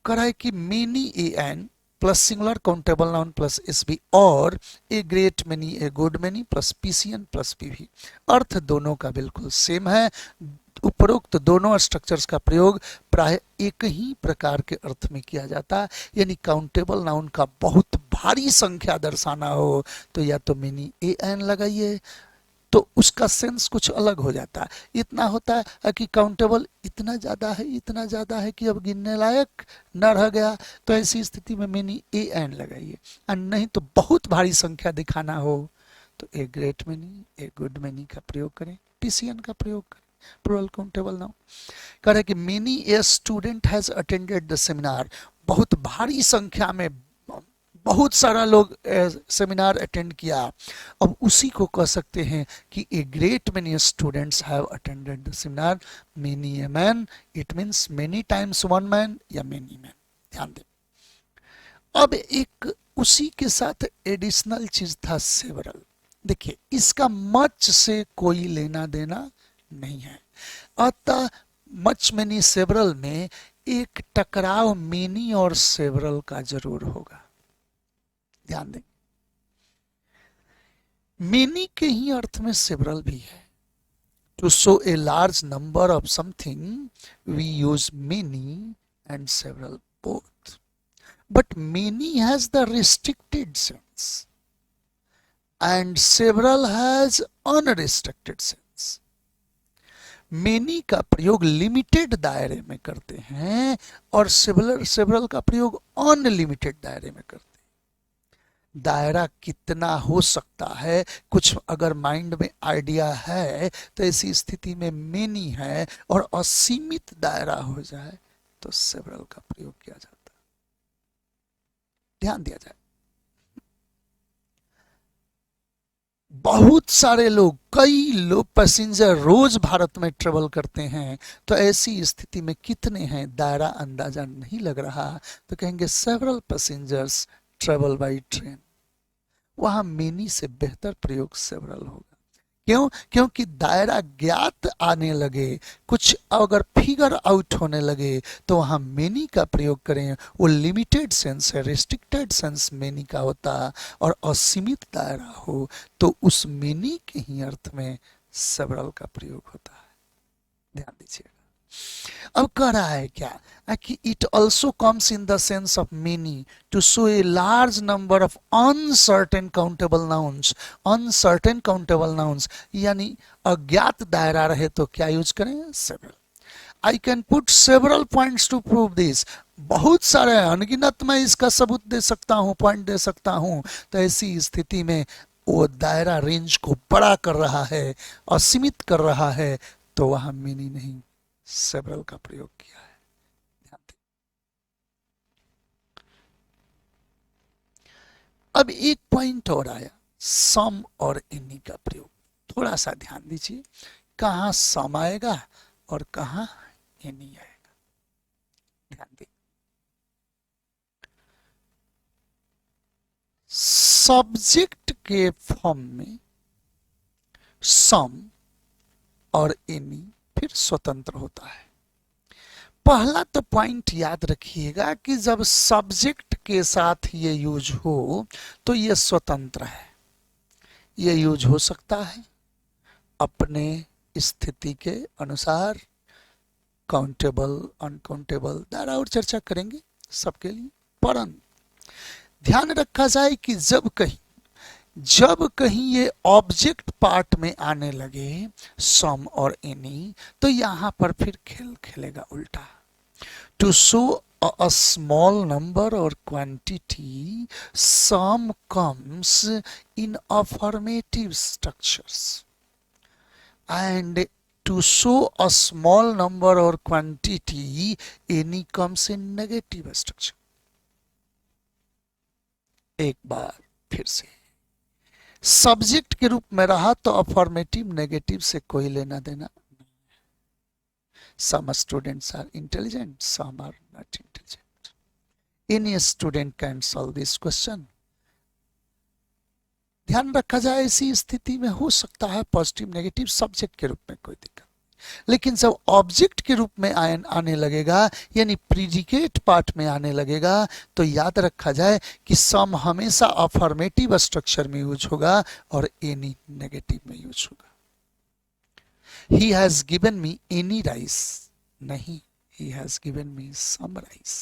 S1: कह है कि many a an plus singular countable noun plus S V और a great many a good many plus PCN plus PV, अर्थ दोनों का बिल्कुल सेम है। उपरोक्त दोनों स्ट्रक्चर्स का प्रयोग प्राय एक ही प्रकार के अर्थ में किया जाता है, यानी काउंटेबल नाउन का बहुत भारी संख्या दर्शाना हो तो या तो मिनी ए एन लगाइए, तो उसका सेंस कुछ अलग हो जाता है। इतना होता है कि काउंटेबल इतना ज़्यादा है कि अब गिनने लायक न रह गया, तो ऐसी स्थिति में मिनी ए एन लगाइए। और नहीं तो बहुत भारी संख्या दिखाना हो तो ए great many a good many का प्रयोग करें, पीसीएन का प्रयोग करें, प्लूरल काउंटेबल नाउन। कह रहे कि many a student has attended the seminar, बहुत भारी संख्या में बहुत सारा लोग सेमिनार अटेंड किया। अब उसी को कह सकते हैं कि ए great many students have attended the seminar, many a man, it means many times one man या मेनी मैन। ध्यान दें। अब एक उसी के साथ एडिशनल चीज था सेवरल। देखिए इसका मच से कोई लेना देना नहीं है, अतः मच मेनी सेवरल में एक टकराव मेनी और सेवरल का जरूर होगा। ध्यान दें, मेनी के ही अर्थ में सेवरल भी है। To show a large number of something we use many and several both, but many has the restricted sense and several has unrestricted sense। many का प्रयोग लिमिटेड दायरे में करते हैं और सेवरल का प्रयोग अनलिमिटेड दायरे में करते हैं। दायरा कितना हो सकता है, कुछ अगर माइंड में आइडिया है तो ऐसी स्थिति में मेनी है, और असीमित दायरा हो जाए तो सेवरल का प्रयोग किया जाता है। ध्यान दिया जाए, बहुत सारे लोग, कई लोग पैसेंजर रोज भारत में ट्रेवल करते हैं, तो ऐसी स्थिति में कितने हैं दायरा अंदाजा नहीं लग रहा, तो कहेंगे several passengers travel by train. वहां मेनी से बेहतर प्रयोग सेवरल होगा। क्यों? क्योंकि दायरा ज्ञात आने लगे, कुछ अगर फिगर आउट होने लगे तो वहां मेनी का प्रयोग करें। वो लिमिटेड सेंस है, रिस्ट्रिक्टेड सेंस मेनी का होता, और असीमित दायरा हो तो उस मेनी के ही अर्थ में सेवरल का प्रयोग होता है। ध्यान दीजिएगा। अब कह रहा है क्या कि it also comes in the sense of many to show a large number of uncertain countable nouns. Uncertain countable nouns यानी अज्ञात दायरा रहे तो क्या यूज करें? Several. I can put several points to prove this. बहुत सारे अनगिनत मैं इसका सबूत दे सकता हूं, पॉइंट दे सकता हूं। तो ऐसी स्थिति में वो दायरा रेंज को बड़ा कर रहा है, असीमित कर रहा है, तो वहां मेनी नहीं सेवरल का प्रयोग किया है। ध्यान दें। अब एक पॉइंट और आया, सम और एनी का प्रयोग। थोड़ा सा ध्यान दीजिए, कहां सम आएगा और कहां एनी आएगा। ध्यान दें। सब्जेक्ट के फॉर्म में सम और एनी फिर स्वतंत्र होता है। पहला तो पॉइंट याद रखिएगा कि जब सब्जेक्ट के साथ ये यूज हो तो ये स्वतंत्र है। ये यूज हो सकता है अपने स्थिति के अनुसार, काउंटेबल, अनकाउंटेबल, दायरा और चर्चा करेंगे सबके लिए। परंतु ध्यान रखा जाए कि जब कहीं ये ऑब्जेक्ट पार्ट में आने लगे सम और एनी, तो यहां पर फिर खेल खेलेगा उल्टा। To show a small number or quantity, sum comes in affirmative structures, and to show a small number or quantity, any comes in negative structure। एक बार फिर से, सब्जेक्ट के रूप में रहा तो अफर्मेटिव नेगेटिव से कोई लेना देना। Some students are intelligent, some are not intelligent. Any student can solve this question। ध्यान रखा जाए ऐसी स्थिति में हो सकता है पॉजिटिव नेगेटिव सब्जेक्ट के रूप में कोई दिक्कत, लेकिन जब ऑब्जेक्ट के रूप में आने लगेगा यानी प्रीडिकेट पार्ट में आने लगेगा, तो याद रखा जाए कि सम हमेशा अफर्मेटिव स्ट्रक्चर में यूज होगा और एनी नेगेटिव में यूज होगा। He has given me any rice, नहीं, he has given me some rice।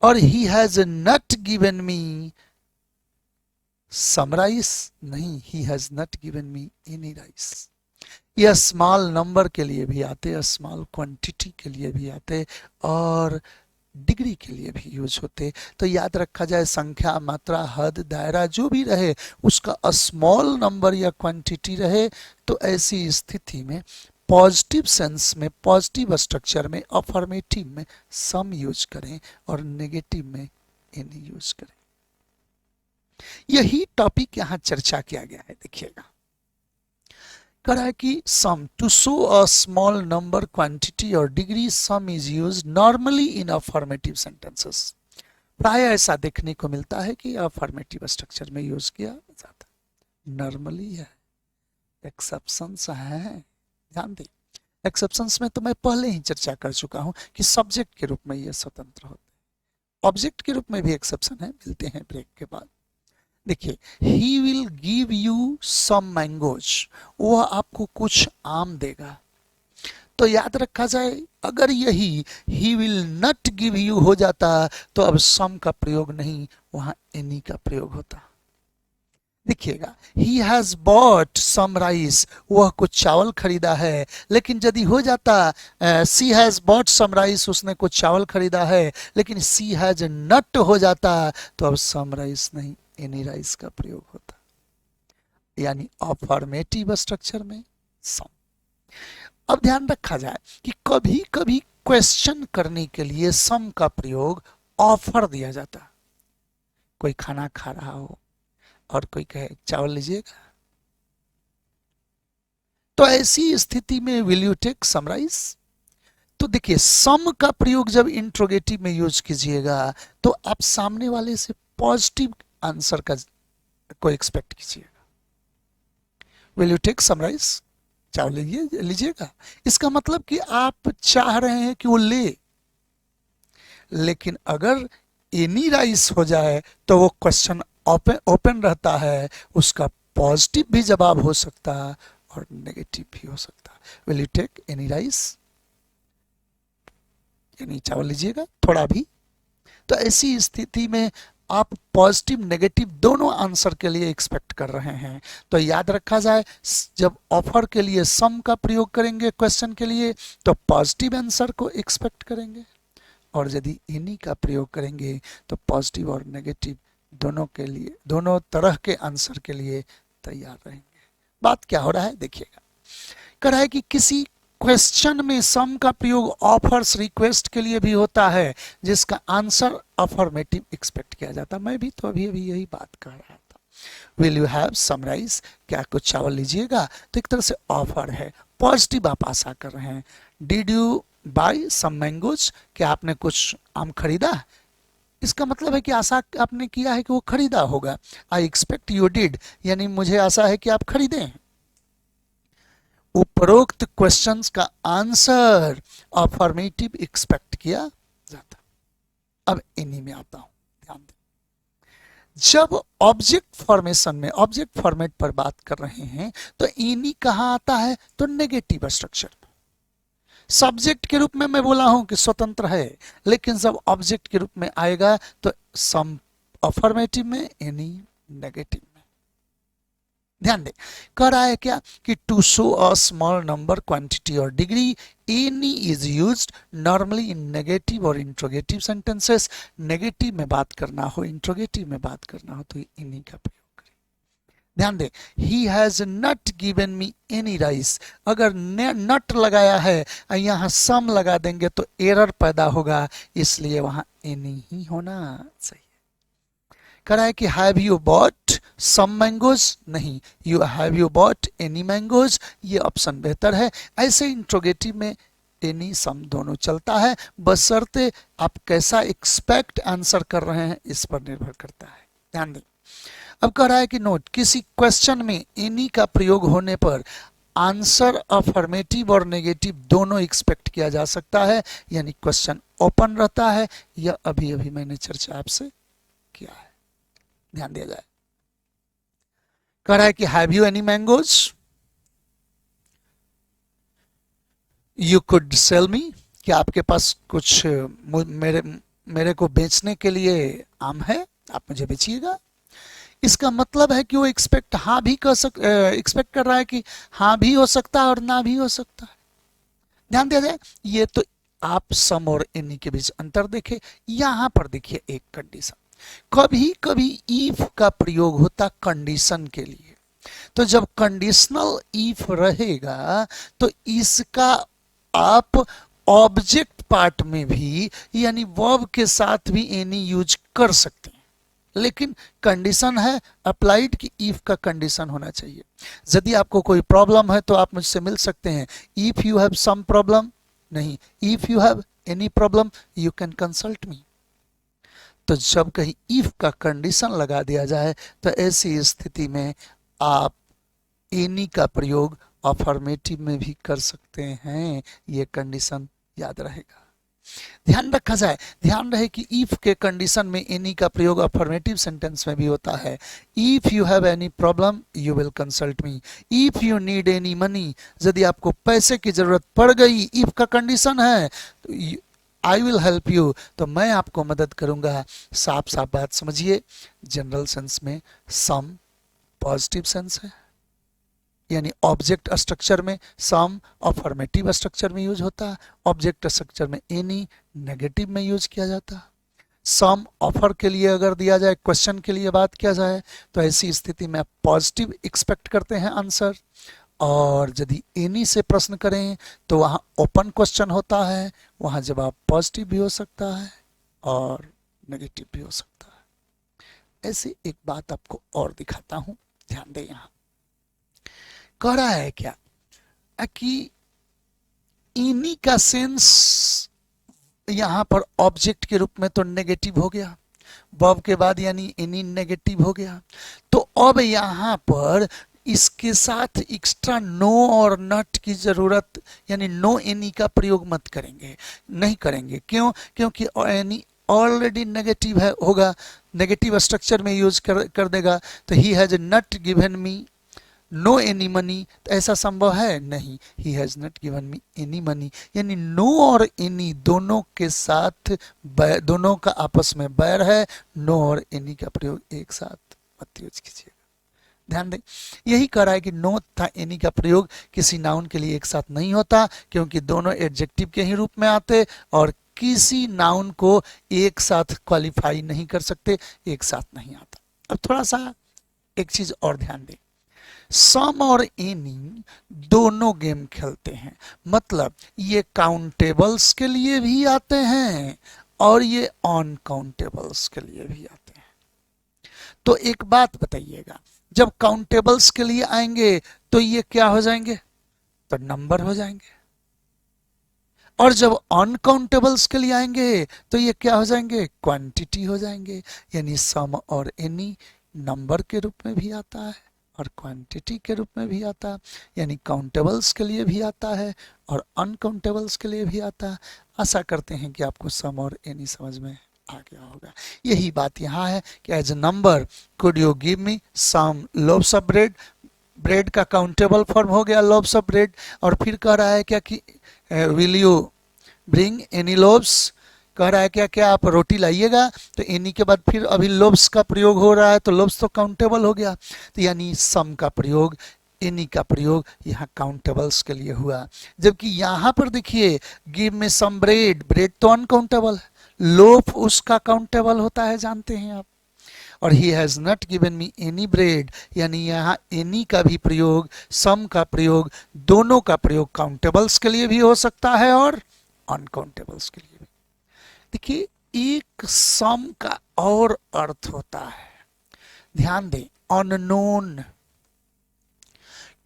S1: और he has not given me some rice, नहीं, he has not given me any rice। यह small number के लिए भी आते, स्मॉल क्वांटिटी के लिए भी आते, और डिग्री के लिए भी यूज होते। तो याद रखा जाए संख्या, मात्रा, हद, दायरा जो भी रहे उसका स्मॉल नंबर या क्वांटिटी रहे, तो ऐसी स्थिति में पॉजिटिव सेंस में, पॉजिटिव स्ट्रक्चर में, अफर्मेटिव में सम यूज करें और नेगेटिव में एनी यूज करें। यही टॉपिक यहां चर्चा किया गया है। देखिएगा, कह रहा है कि some to show a small number, quantity और degree, some is use normally in affirmative sentences. प्राय ऐसा देखने को मिलता है कि अफर्मेटिव स्ट्रक्चर में यूज किया जाता है। नॉर्मली है, एक्सेप्शंस हैं, ध्यान दें। एक्सेप्शंस में तो मैं पहले ही चर्चा कर चुका हूं कि सब्जेक्ट के रूप में ये स्वतंत्र होते हैं। ऑब्जेक्ट के रूप में भी एक्सेप्शन है, मिलते हैं ब्रेक के बाद। देखिए, he will give you some mangoes, वह आपको कुछ आम देगा। तो याद रखा जाए, अगर यही he will not give you हो जाता तो अब सम का प्रयोग नहीं, वहां एनी का प्रयोग होता। देखिएगा, he has bought some rice, वह कुछ चावल खरीदा है। लेकिन यदि हो जाता she has bought some rice, उसने कुछ चावल खरीदा है, लेकिन सी हैज नट हो जाता तो अब सम राइस नहीं, एनी राइस का प्रयोग होता। यानी अफर्मेटिव स्ट्रक्चर में सम। अब ध्यान रखा जाए कि कभी कभी क्वेश्चन करने के लिए सम का प्रयोग ऑफर दिया जाता। कोई खाना खा रहा हो और कोई कहे चावल लीजिएगा, तो ऐसी स्थिति में will you take some rice. तो देखिए, सम का प्रयोग जब इंट्रोगेटिव में यूज कीजिएगा तो आप सामने वाले से पॉजिटिव आंसर का को एक्सपेक्ट कीजिएगा। Will you take some rice, चावल लीजिएगा। इसका मतलब कि आप चाह रहे हैं कि वो ले। लेकिन अगर एनी राइस हो जाए तो वो क्वेश्चन ओपन रहता है, उसका पॉजिटिव भी जवाब हो सकता है और नेगेटिव भी हो सकता है। Will you take any rice, यानी चावल लीजिएगा थोड़ा भी। तो ऐसी स्थिति में आप पॉजिटिव नेगेटिव दोनों आंसर के लिए एक्सपेक्ट कर रहे हैं। तो याद रखा जाए, जब ऑफर के लिए सम का प्रयोग करेंगे क्वेश्चन के लिए तो पॉजिटिव आंसर को एक्सपेक्ट करेंगे, और यदि एनी का प्रयोग करेंगे तो पॉजिटिव और नेगेटिव दोनों के लिए, दोनों तरह के आंसर के लिए तैयार रहेंगे। बात क्या हो रहा है देखिएगा, कह रहा है कि किसी क्वेश्चन में सम का प्रयोग ऑफर्स रिक्वेस्ट के लिए भी होता है, जिसका आंसर अफर्मेटिव एक्सपेक्ट किया जाता। मैं भी तो अभी अभी यही बात कर रहा था। Will you have some rice, क्या कुछ चावल लीजिएगा, तो एक तरह से ऑफर है, पॉजिटिव आप आशा कर रहे हैं। Did you buy some mangoes, क्या आपने कुछ आम खरीदा, इसका मतलब है कि आशा आपने किया है कि वो खरीदा होगा। आई एक्सपेक्ट यू डिड, यानी मुझे आशा है कि आप खरीदे। उपरोक्त क्वेश्चंस का आंसर अफर्मेटिव एक्सपेक्ट किया जाता। अब एनी में आता हूं, ध्यान दें। जब ऑब्जेक्ट फॉर्मेशन में, ऑब्जेक्ट फॉर्मेट पर बात कर रहे हैं, तो एनी कहां आता है, तो नेगेटिव स्ट्रक्चर। सब्जेक्ट के रूप में मैं बोला हूं कि स्वतंत्र है, लेकिन जब ऑब्जेक्ट के रूप में आएगा तो सम अफर्मेटिव में, एनी नेगेटिव में। ध्यान दें, कह रहा है क्या कि to show a small number, quantity और degree, any is used normally in negative और इंट्रोगेटिव सेंटेंसेस। नेगेटिव में बात करना हो, इंट्रोगेटिव में बात करना हो तो एनी का प्रयोग। ध्यान दें, he has not given me any rice, अगर नट लगाया है यहां सम लगा देंगे तो एरर पैदा होगा, इसलिए वहां एनी ही होना चाहिए। कह रहा है कि have you bought some mangoes, नहीं, have you bought any mangoes, ये ऑप्शन बेहतर है। ऐसे इंट्रोगेटिव में एनी सम दोनों चलता है, बशर्ते आप कैसा एक्सपेक्ट आंसर कर रहे हैं इस पर निर्भर करता है। ध्यान दें, अब कह रहा है कि नोट, किसी क्वेश्चन में एनी का प्रयोग होने पर आंसर अफर्मेटिव और नेगेटिव दोनों एक्सपेक्ट किया जा सकता है, यानी क्वेश्चन ओपन रहता है। यह अभी अभी मैंने चर्चा आपसे किया है, ध्यान दिया जाए। कह रहा है कि have you any mangoes, you could cell मी, क्या आपके पास कुछ मेरे को बेचने के लिए आम है, आप मुझे बेचिएगा। इसका मतलब है कि वो एक्सपेक्ट कर रहा है कि हाँ भी हो सकता है और ना भी हो सकता है। ध्यान दिया जाए, ये तो आप सम और एनी के बीच अंतर देखे। यहां पर देखिए एक कंडीशन, कभी कभी इफ का प्रयोग होता कंडीशन के लिए। तो जब कंडीशनल इफ रहेगा तो इसका आप ऑब्जेक्ट पार्ट में भी यानी वर्ब के साथ भी एनी यूज कर सकते हैं, लेकिन कंडीशन है अप्लाइड कि इफ का कंडीशन होना चाहिए। यदि आपको कोई प्रॉब्लम है तो आप मुझसे मिल सकते हैं। If you have some problem नहीं, if you have any problem you can consult me. तो जब कहीं इफ का कंडीशन लगा दिया जाए तो ऐसी स्थिति में आप एनी का प्रयोग अफर्मेटिव में भी कर सकते हैं, ये कंडीशन याद रहेगा। ध्यान रखा जाए, ध्यान रहे कि इफ के कंडीशन में एनी का प्रयोग अफर्मेटिव सेंटेंस में भी होता है। If you have any problem you will consult me, if you need any money, यदि आपको पैसे की जरूरत पड़ गई, इफ का कंडीशन है तो आई विल हेल्प यू, तो मैं आपको मदद करूंगा। साफ साफ बात समझिए, जनरल सेंस में सम पॉजिटिव सेंस है, यानी ऑब्जेक्ट स्ट्रक्चर में सम अफर्मेटिव स्ट्रक्चर में यूज होता है, ऑब्जेक्ट स्ट्रक्चर में एनी नेगेटिव में यूज किया जाता है। सम ऑफर के लिए अगर दिया जाए, क्वेश्चन के लिए बात किया जाए, तो ऐसी स्थिति में आप पॉजिटिव एक्सपेक्ट करते हैं आंसर, और यदि एनी से प्रश्न करें तो वहां ओपन क्वेश्चन होता है, वहां जवाब पॉजिटिव भी हो सकता है और नेगेटिव भी हो सकता है। ऐसे एक बात आपको और दिखाता हूं, ध्यान दें। यहां कह रहा है क्या कि एनी का सेंस यहां पर ऑब्जेक्ट के रूप में तो नेगेटिव हो गया, वर्ब के बाद यानी एनी नेगेटिव हो गया, तो अब यहां पर इसके साथ एक्स्ट्रा नो और नट की जरूरत, यानी नो एनी का प्रयोग मत करेंगे, नहीं करेंगे। क्यों? क्योंकि एनी ऑलरेडी नेगेटिव है, होगा, नेगेटिव स्ट्रक्चर में यूज कर देगा। तो he has not given me know any money, तो ऐसा संभव है नहीं, he has not given me any money, यानी नो और एनी दोनों के साथ दोनों का आपस में बैर है, नो और एनी का प्रयोग एक साथ मत यूज कीजिएगा। ध्यान दें, यही कह रहा है कि नो तथा एनी का प्रयोग किसी नाउन के लिए एक साथ नहीं होता, क्योंकि दोनों एडजेक्टिव के ही रूप में आते और किसी नाउन को एक साथ क्वालिफाई नहीं कर सकते, एक साथ नहीं आता। अब थोड़ा सा एक चीज और ध्यान दें, सम और एनी दोनों गेम खेलते हैं, मतलब ये काउंटेबल्स के लिए भी आते हैं और ये अनकाउंटेबल्स के लिए भी आते हैं। तो एक बात बताइएगा, जब काउंटेबल्स के लिए आएंगे तो ये क्या हो जाएंगे? तो नंबर हो जाएंगे, और जब अनकाउंटेबल्स के लिए आएंगे तो ये क्या हो जाएंगे? क्वांटिटी हो जाएंगे। यानी सम और एनी नंबर के रूप में भी आता है और क्वांटिटी के रूप में भी आता है, यानी काउंटेबल्स के लिए भी आता है और अनकाउंटेबल्स के लिए भी आता है। आशा करते हैं कि आपको सम और एनी समझ में आ गया होगा। यही बात यहाँ है कि as a number could you give me some loaves of bread, bread का काउंटेबल फॉर्म हो गया लोव्स ऑफ ब्रेड, और फिर कह रहा है क्या कि will you bring any loaves, कह रहा है क्या क्या आप रोटी लाइएगा, तो एनी के बाद फिर अभी लोव्स का प्रयोग हो रहा है, तो लोव्स तो काउंटेबल हो गया, तो यानी सम का प्रयोग, एनी का प्रयोग यहाँ काउंटेबल्स के लिए हुआ। जबकि यहाँ पर देखिए गिव में सम ब्रेड, ब्रेड तो अनकाउंटेबल है, लोफ उसका काउंटेबल होता है, जानते हैं आप, और he has not given me any bread, यानी यहाँ एनी का भी प्रयोग, सम का प्रयोग, दोनों का प्रयोग काउंटेबल्स के लिए भी हो सकता है और अनकाउंटेबल्स के लिए भी। देखिए एक सम का और अर्थ होता है, ध्यान दें, अननोन,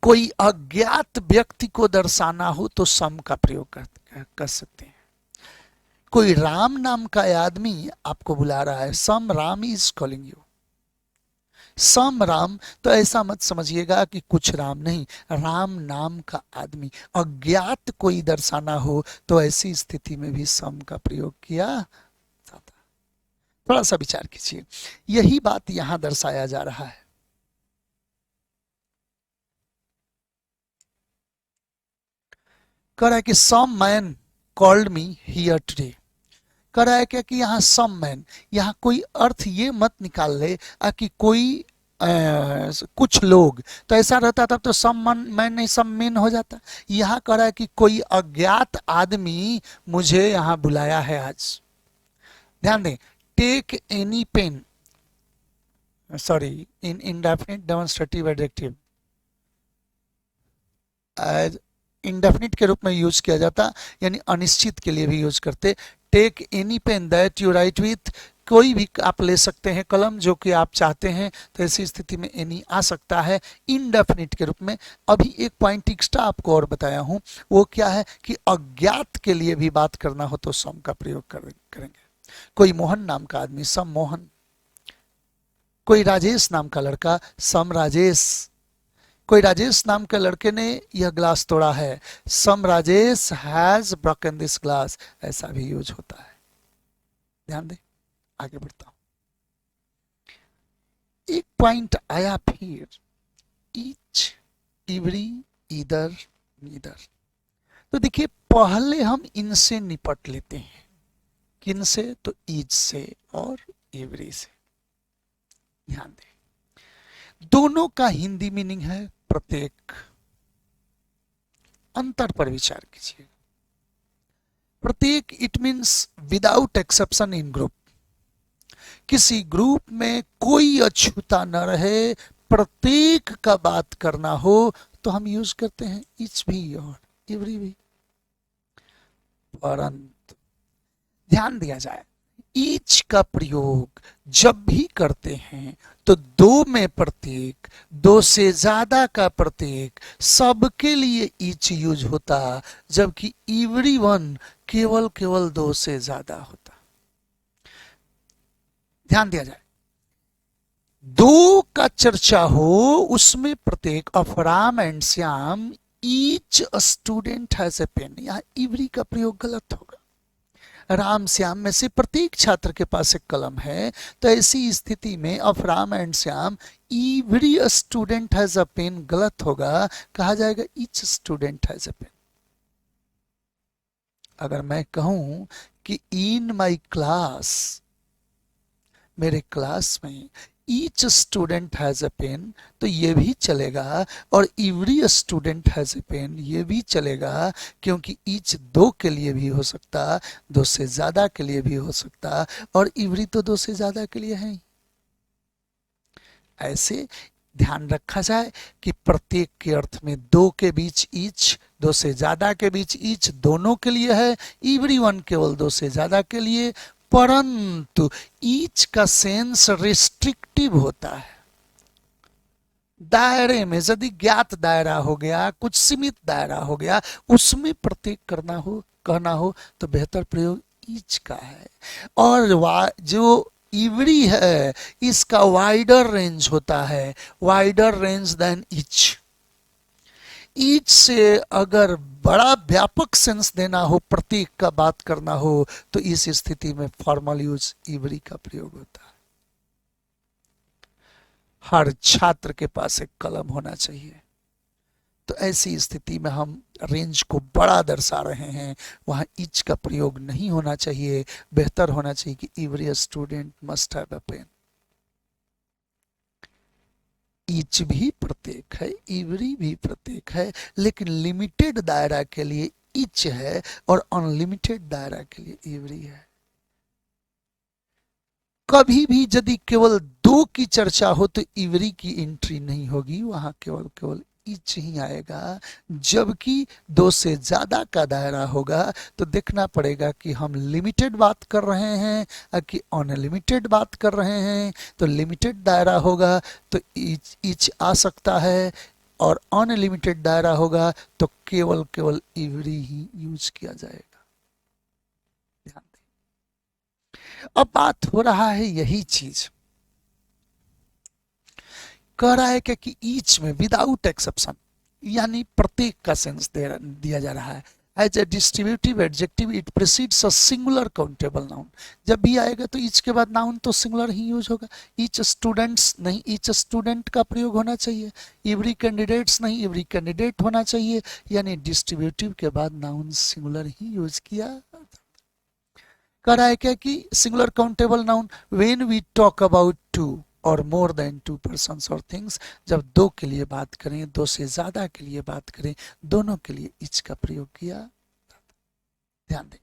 S1: कोई अज्ञात व्यक्ति को दर्शाना हो तो सम का प्रयोग कर सकते हैं। कोई राम नाम का आदमी आपको बुला रहा है, सम राम इज कॉलिंग यू, सम राम, तो ऐसा मत समझिएगा कि कुछ राम नहीं, राम नाम का आदमी। अज्ञात कोई दर्शाना हो तो ऐसी स्थिति में भी सम का प्रयोग किया जाता। थोड़ा सा विचार कीजिए, यही बात यहां दर्शाया जा रहा है। कह रहा है कि some man called me here today, कह रहा है क्या कि यहाँ सम मैन, यहाँ कोई अर्थ ये मत निकाल ले कि कोई कुछ लोग, तो ऐसा रहता तब तो सम मैन नहीं सम मैन हो जाता। यहाँ कह रहा है कि कोई अज्ञात आदमी मुझे यहाँ बुलाया है आज। ध्यान दें, take any pen, sorry in indefinite demonstrative adjective, as indefinite के रूप में यूज किया जाता, यानी अनिश्चित के लिए भी यूज करते। Take any pen that you write with, कोई भी आप ले सकते हैं कलम जो कि आप चाहते हैं, तो ऐसी स्थिति में एनी आ सकता है इंडेफिनिट के रूप में। अभी एक पॉइंट एक्स्ट्रा आपको और बताया हूं, वो क्या है कि अज्ञात के लिए भी बात करना हो तो सम का प्रयोग करेंगे। कोई मोहन नाम का आदमी, सम मोहन। कोई राजेश नाम का लड़का, सम राजेश। कोई राजेश नाम के लड़के ने यह ग्लास तोड़ा है, some Rajesh has broken this glass, ऐसा भी यूज होता है। ध्यान दें, आगे बढ़ता हूं। एक पॉइंट आया फिर, ईच, इवरी, ईदर, नीदर। तो देखिए पहले हम इनसे निपट लेते हैं। किन से? तो ईच से और एवरी से। ध्यान दें, दोनों का हिंदी मीनिंग है प्रत्येक। अंतर पर विचार कीजिए। प्रत्येक it means without exception in group, किसी ग्रुप में कोई अछूता न रहे, प्रत्येक का बात करना हो तो हम यूज करते हैं ईच भी और एवरी भी। परंतु ध्यान दिया जाए, ईच का प्रयोग जब भी करते हैं तो दो में प्रत्येक, दो से ज्यादा का प्रत्येक, सबके लिए ईच यूज होता, जबकि एवरी वन केवल केवल दो से ज्यादा होता। ध्यान दिया जाए, दो का चर्चा हो उसमें प्रत्येक, of Ram and Shyam, each student has a pen, यहां एवरी का प्रयोग गलत होगा। राम श्याम में से प्रत्येक छात्र के पास एक कलम है, तो ऐसी स्थिति में of Ram and Shyam every student has a pen गलत होगा, कहा जाएगा each student has a pen. अगर मैं कहूं कि इन माई क्लास, मेरे क्लास में each student has a pen, तो ये भी चलेगा, और every student has a pen ये भी चलेगा, क्योंकि ईच दो के लिए भी हो सकता, दो से ज्यादा के लिए भी हो सकता, और एवरी तो दो से ज्यादा के लिए है। ऐसे ध्यान रखा जाए कि प्रत्येक के अर्थ में दो के बीच ईच, दो से ज्यादा के बीच ईच दोनों के लिए है, एवरी वन केवल दो से ज्यादा के लिए। परंतु ईच का सेंस रिस्ट्रिक्टिव होता है। दायरे में यदि ज्ञात दायरा हो गया, कुछ सीमित दायरा हो गया, उसमें प्रत्येक करना हो, कहना हो, तो बेहतर प्रयोग ईच का है। और जो इवरी है इसका वाइडर रेंज होता है, wider range than each. Each से अगर बड़ा व्यापक सेंस देना हो, प्रतीक का बात करना हो, तो इस स्थिति में फॉर्मल यूज इवरी का प्रयोग होता है। हर छात्र के पास एक कलम होना चाहिए, तो ऐसी स्थिति में हम रेंज को बड़ा दर्शा रहे हैं, वहां ईच का प्रयोग नहीं होना चाहिए, बेहतर होना चाहिए कि every student must have a pen. Each भी प्रत्येक है, एवरी भी प्रत्येक है, लेकिन लिमिटेड दायरा के लिए ईच है और अनलिमिटेड दायरा के लिए एवरी है। कभी भी यदि केवल दो की चर्चा हो तो इवरी की एंट्री नहीं होगी, वहां केवल केवल ईच ही आएगा। जबकि दो से ज्यादा का दायरा होगा तो देखना पड़ेगा कि हम लिमिटेड बात कर रहे हैं कि अनलिमिटेड बात कर रहे हैं। तो लिमिटेड दायरा होगा तो ईच आ सकता है, और अनलिमिटेड दायरा होगा तो केवल केवल इवरी ही यूज किया जाएगा। ध्यान दें, अब बात हो रहा है यही चीज, कह रहा है कि ईच में विदाउट एक्सेप्शन, यानी प्रत्येक का सेंस दिया जा रहा है। As a distributive adjective it precedes a singular countable noun. जब भी आएगा तो ईच के बाद नाउन तो सिंगुलर ही यूज होगा। ईच स्टूडेंट्स नहीं, ईच स्टूडेंट का प्रयोग होना चाहिए। एवरी कैंडिडेट्स नहीं, एवरी कैंडिडेट होना चाहिए, यानी डिस्ट्रीब्यूटिव के बाद नाउन सिंगुलर ही यूज किया। कह रहा है क्या कि singular countable noun when we talk about two or more than two persons or things, जब दो के लिए बात करें, दो से ज्यादा के लिए बात करें, दोनों के लिए इच का प्रयोग किया। ध्यान दें,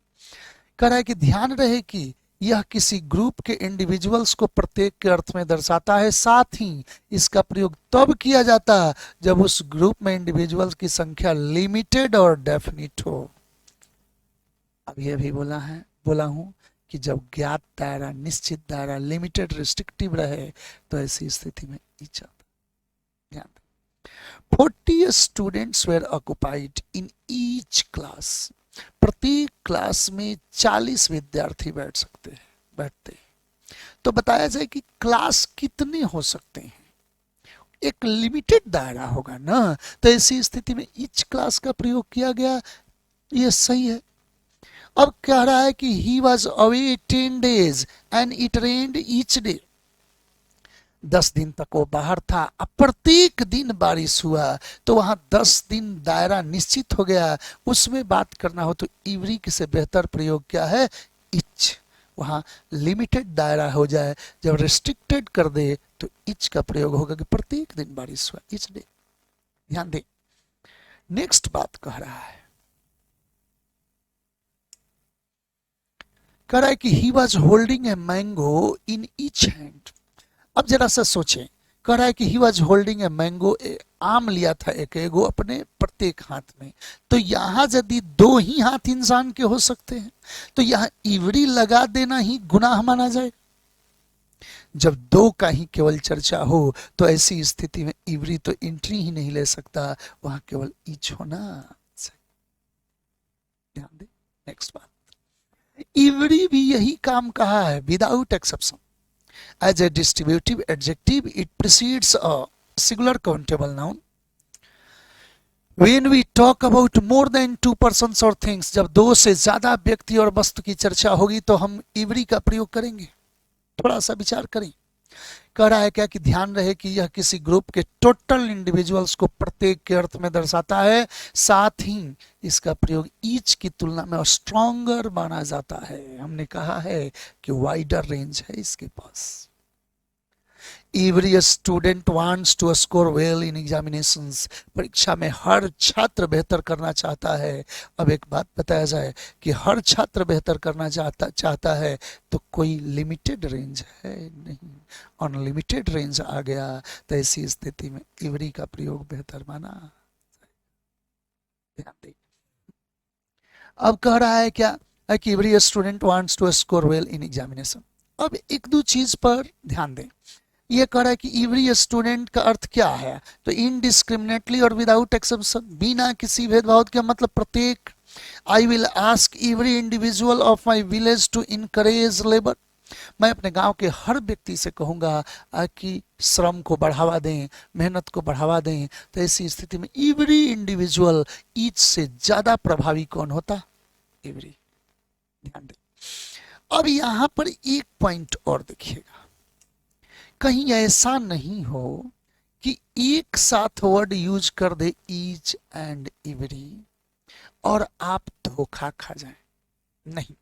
S1: कह रहा है कि ध्यान रहे कि यह किसी ग्रुप के इंडिविजुअल्स को प्रत्येक के अर्थ में दर्शाता है, साथ ही इसका प्रयोग तब किया जाता है जब उस ग्रुप में इंडिविजुअल्स की संख्या लिमिटेड और डेफिनिट हो। अब यह भी बोला हूं कि जब ज्ञात दायरा, निश्चित दायरा, लिमिटेड, रिस्ट्रिक्टिव रहे तो ऐसी स्थिति में ईच आता। ध्यान दें, 40 students were occupied in each class. प्रत्येक क्लास में 40 विद्यार्थी बैठते हैं। तो बताया जाए कि क्लास कितने हो सकते हैं, एक लिमिटेड दायरा होगा ना, तो ऐसी स्थिति में ईच क्लास का प्रयोग किया गया, ये सही है। अब कह रहा है कि he was away 10 days and it rained each day. 10 दिन तक वो बाहर था, अब प्रत्येक दिन बारिश हुआ, तो वहां 10 दिन दायरा निश्चित हो गया। उसमें बात करना हो तो इवरी से बेहतर प्रयोग क्या है, इच। वहां लिमिटेड दायरा हो जाए, जब रिस्ट्रिक्टेड कर दे तो इच का प्रयोग होगा कि प्रत्येक दिन बारिश हुआ, इच डे। ध्यान दे, नेक्स्ट बात कह रहा है कि he was holding a mango in each hand. अब जरा सा सोचें, कह रहा है कि he was holding a mango, आम लिया था एक एगो अपने प्रत्येक हाथ में। तो यहां यदि 2 ही हाथ इंसान के हो सकते हैं तो यहां इवरी लगा देना ही गुनाह माना जाए। जब 2 का ही केवल चर्चा हो तो ऐसी स्थिति में इवरी तो एंट्री ही नहीं ले सकता, वहां केवल ईच होना। ध्यान दे, नेक्स्ट बात, इवरी भी यही काम कहा है without exception. As a distributive adjective, it precedes a singular countable noun. When we talk about more than 2 persons or things, जब 2 से ज्यादा व्यक्ति और वस्तु की चर्चा होगी तो हम इवरी का प्रयोग करेंगे। थोड़ा सा विचार करें, कह रहा है क्या कि ध्यान रहे कि यह किसी ग्रुप के टोटल इंडिविजुअल्स को प्रत्येक के अर्थ में दर्शाता है, साथ ही इसका प्रयोग ईच की तुलना में स्ट्रॉन्गर माना जाता है। हमने कहा है कि वाइडर रेंज है इसके पास। Every student wants to score well in examinations. परीक्षा में हर छात्र बेहतर करना चाहता है। अब एक बात बताया जाए कि हर छात्र बेहतर करना चाहता है तो कोई लिमिटेड रेंज है नहीं, अनलिमिटेड रेंज आ गया, तो ऐसी स्थिति में एवरी का प्रयोग बेहतर माना। ध्यान दें, अब कह रहा है क्या कि every student wants to score well in examination. अब एक दो चीज पर ध्यान दें, ये कह रहा है कि एवरी स्टूडेंट का अर्थ क्या है, तो इनडिस्क्रिमिनेटली और विदाउट एक्सेप्शन, बिना किसी भेदभाव के, मतलब प्रत्येक। I will ask every individual of my village to encourage labour. मैं अपने गांव के हर व्यक्ति से कहूंगा कि श्रम को बढ़ावा दें, मेहनत को बढ़ावा दें। तो ऐसी स्थिति में एवरी इंडिविजुअल, ईच से ज्यादा प्रभावी कौन होता, एवरी। ध्यान दें, अब यहां पर एक पॉइंट और देखिएगा, कहीं ऐसा नहीं हो कि एक साथ वर्ड यूज कर दे ईच एंड एवरी और आप धोखा खा जाएं। नहीं,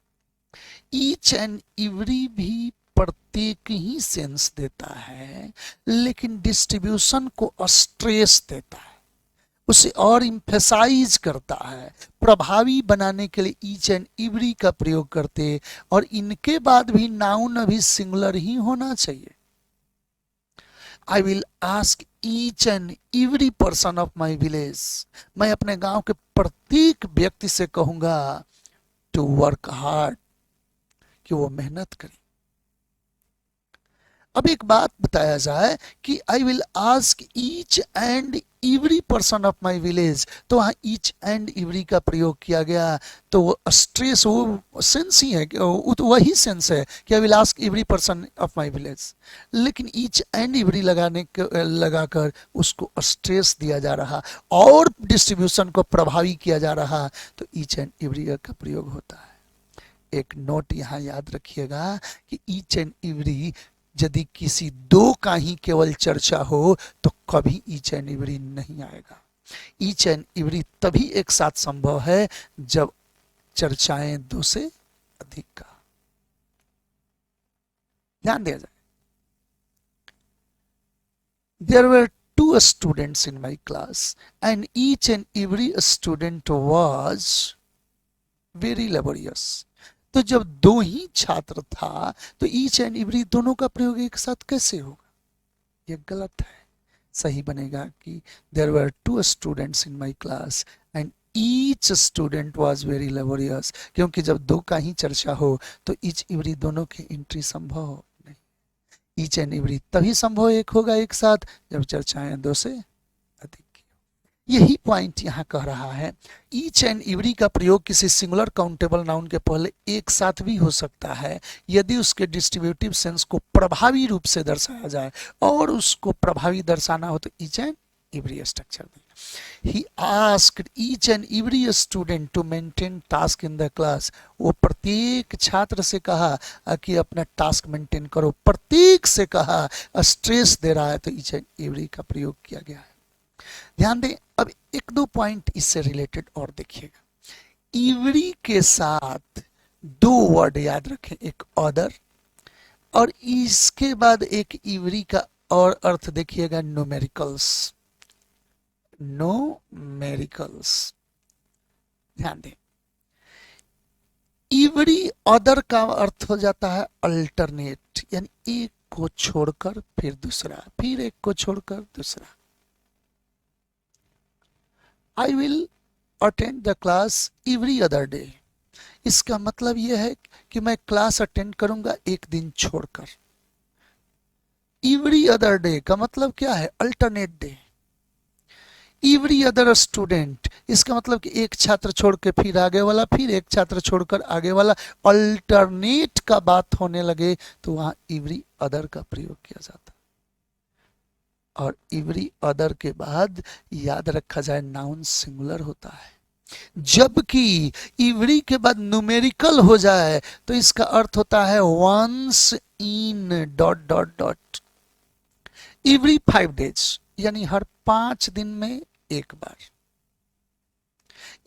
S1: ईच एंड एवरी भी प्रत्येक ही सेंस देता है, लेकिन डिस्ट्रीब्यूशन को स्ट्रेस देता है, उसे और इम्फेसाइज करता है। प्रभावी बनाने के लिए ईच एंड एवरी का प्रयोग करते, और इनके बाद भी नाउन अभी सिंगुलर ही होना चाहिए। आई will ask each and every person of my village. मैं अपने गांव के प्रत्येक व्यक्ति से कहूंगा टू वर्क हार्ड, कि वो मेहनत करें। अब एक बात बताया जाए कि I will ask each and every person of my village, तो वहां ईच एंड एवरी का प्रयोग किया गया, तो वो स्ट्रेस, वो सेंस ही है, तो वही सेंस है कि I will ask every person of my village, लेकिन ईच एंड एवरी लगाकर उसको स्ट्रेस दिया जा रहा और डिस्ट्रीब्यूशन को प्रभावी किया जा रहा, तो ईच एंड एवरी का प्रयोग होता है। एक नोट यहां याद रखिएगा कि ईच एंड एवरी यदि किसी 2 का ही केवल चर्चा हो तो कभी ईच एंड एवरी नहीं आएगा। ईच एंड एवरी तभी एक साथ संभव है जब चर्चाएं 2 से अधिक का। ध्यान दिया जाए, there were 2 students in my class and each and every student was very laborious. तो जब दो ही छात्र था तो ईच एंड एवरी दोनों का प्रयोग एक साथ कैसे होगा? ये गलत है। सही बनेगा कि there were two students in my class and each student was very laborious, क्योंकि जब दो का ही चर्चा हो तो ईच एवरी दोनों की एंट्री संभव हो नहीं। ईच एंड एवरी तभी संभव एक होगा एक साथ जब चर्चाएं दो से अधिक की हो। यही पॉइंट यहाँ कह रहा है। ईच एंड एवरी का प्रयोग किसी सिंगुलर काउंटेबल नाउन के पहले एक साथ भी हो सकता है यदि उसके डिस्ट्रीब्यूटिव सेंस को प्रभावी रूप से दर्शाया जाए, और उसको प्रभावी दर्शाना हो तो ईच एंड एवरी स्ट्रक्चर में। He asked each and every student to maintain task in the class. वो प्रत्येक छात्र से कहा कि अपना टास्क मेंटेन करो, प्रत्येक से कहा, स्ट्रेस दे रहा है तो ईच एंड एवरी का प्रयोग किया गया है। ध्यान दें, अब एक दो पॉइंट इससे रिलेटेड और देखिएगा। एवरी के साथ दो वर्ड याद रखें, एक अदर, और इसके बाद एक एवरी का और अर्थ देखिएगा न्यूमेरिकल्स। न्यूमेरिकल्स, ध्यान दें, एवरी अदर का अर्थ हो जाता है अल्टरनेट, यानी एक को छोड़कर फिर दूसरा, फिर एक को छोड़कर दूसरा। I will attend the class every other day, इसका मतलब यह है कि मैं क्लास अटेंड करूंगा एक दिन छोड़कर। एवरी अदर डे का मतलब क्या है? Alternate day. Every other student, इसका मतलब कि एक छात्र छोड़ के फिर आगे वाला, फिर एक छात्र छोड़कर आगे वाला, अल्टरनेट का बात होने लगे तो वहां एवरी अदर का प्रयोग किया जाता। और एवरी अदर के बाद याद रखा जाए नाउन सिंगुलर होता है, जबकि एवरी के बाद न्यूमेरिकल हो जाए तो इसका अर्थ होता है once in dot dot dot, every 5 days, यानी हर 5 दिन में एक बार।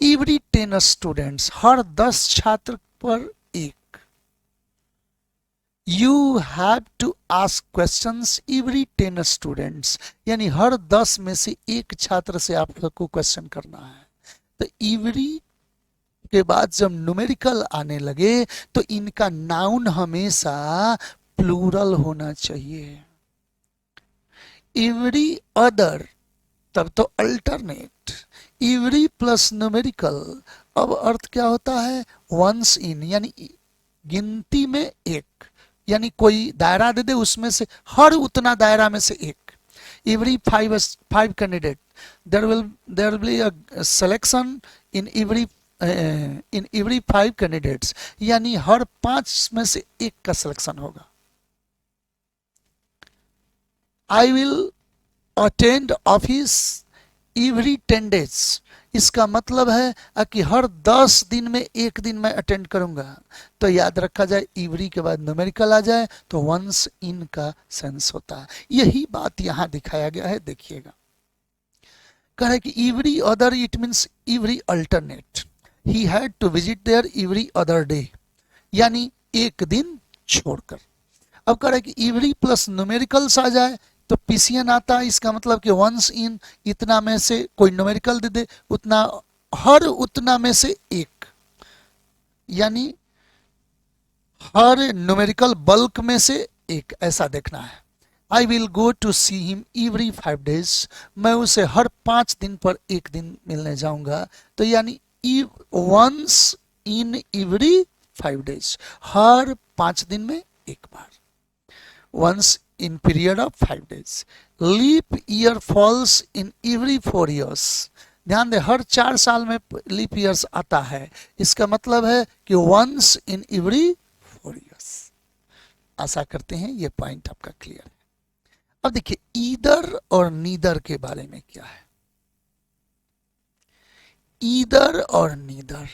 S1: एवरी 10 स्टूडेंट्स, हर 10 छात्र पर एक। You have to ask questions every 10 students, यानी हर 10 में से एक छात्र से आपको क्वेश्चन करना है। तो एवरी के बाद जब न्यूमेरिकल आने लगे तो इनका नाउन हमेशा प्लूरल होना चाहिए। एवरी अदर, तब तो अल्टरनेट, एवरी प्लस न्यूमेरिकल, अब अर्थ क्या होता है? वंस इन, यानी गिनती में एक, यानी कोई दायरा दे दे उसमें से हर उतना दायरा में से एक। Every 5 candidate, there will be a selection in every 5 candidates, यानी हर 5 में से एक का सिलेक्शन होगा। I will attend office every 10 days, इसका मतलब है कि हर 10 दिन में एक दिन मैं अटेंड करूंगा। तो याद रखा जाए एवरी के बाद न्यूमेरिकल आ जाए तो वंस इन का सेंस होता है। यही बात यहां दिखाया गया है, देखिएगा। कह रहे कि every other, it means every alternate, he had to visit there every other day, यानी एक दिन छोड़कर। अब कह रहे कि एवरी प्लस न्यूमेरिकल्स आ जाए तो पीसीएन आता है, इसका मतलब कि वंस इन, इतना में से कोई न्यूमेरिकल दे दे, उतना, हर उतना में से एक, यानी हर न्यूमेरिकल बल्क में से एक, ऐसा देखना है। I will go to see him every 5 days, मैं उसे हर 5 दिन पर एक दिन मिलने जाऊंगा। तो यानी वंस इन एवरी 5 days, हर 5 दिन में एक बार, once in period of 5 days. Leap year falls in every 4 years. ध्यान दे, हर 4 साल में लीप ईयर्स आता है, इसका मतलब है कि वंस इन एवरी 4 years। आशा करते हैं ये पॉइंट आपका क्लियर है। अब देखिए ईदर और नीदर के बारे में क्या है। ईदर और नीदर,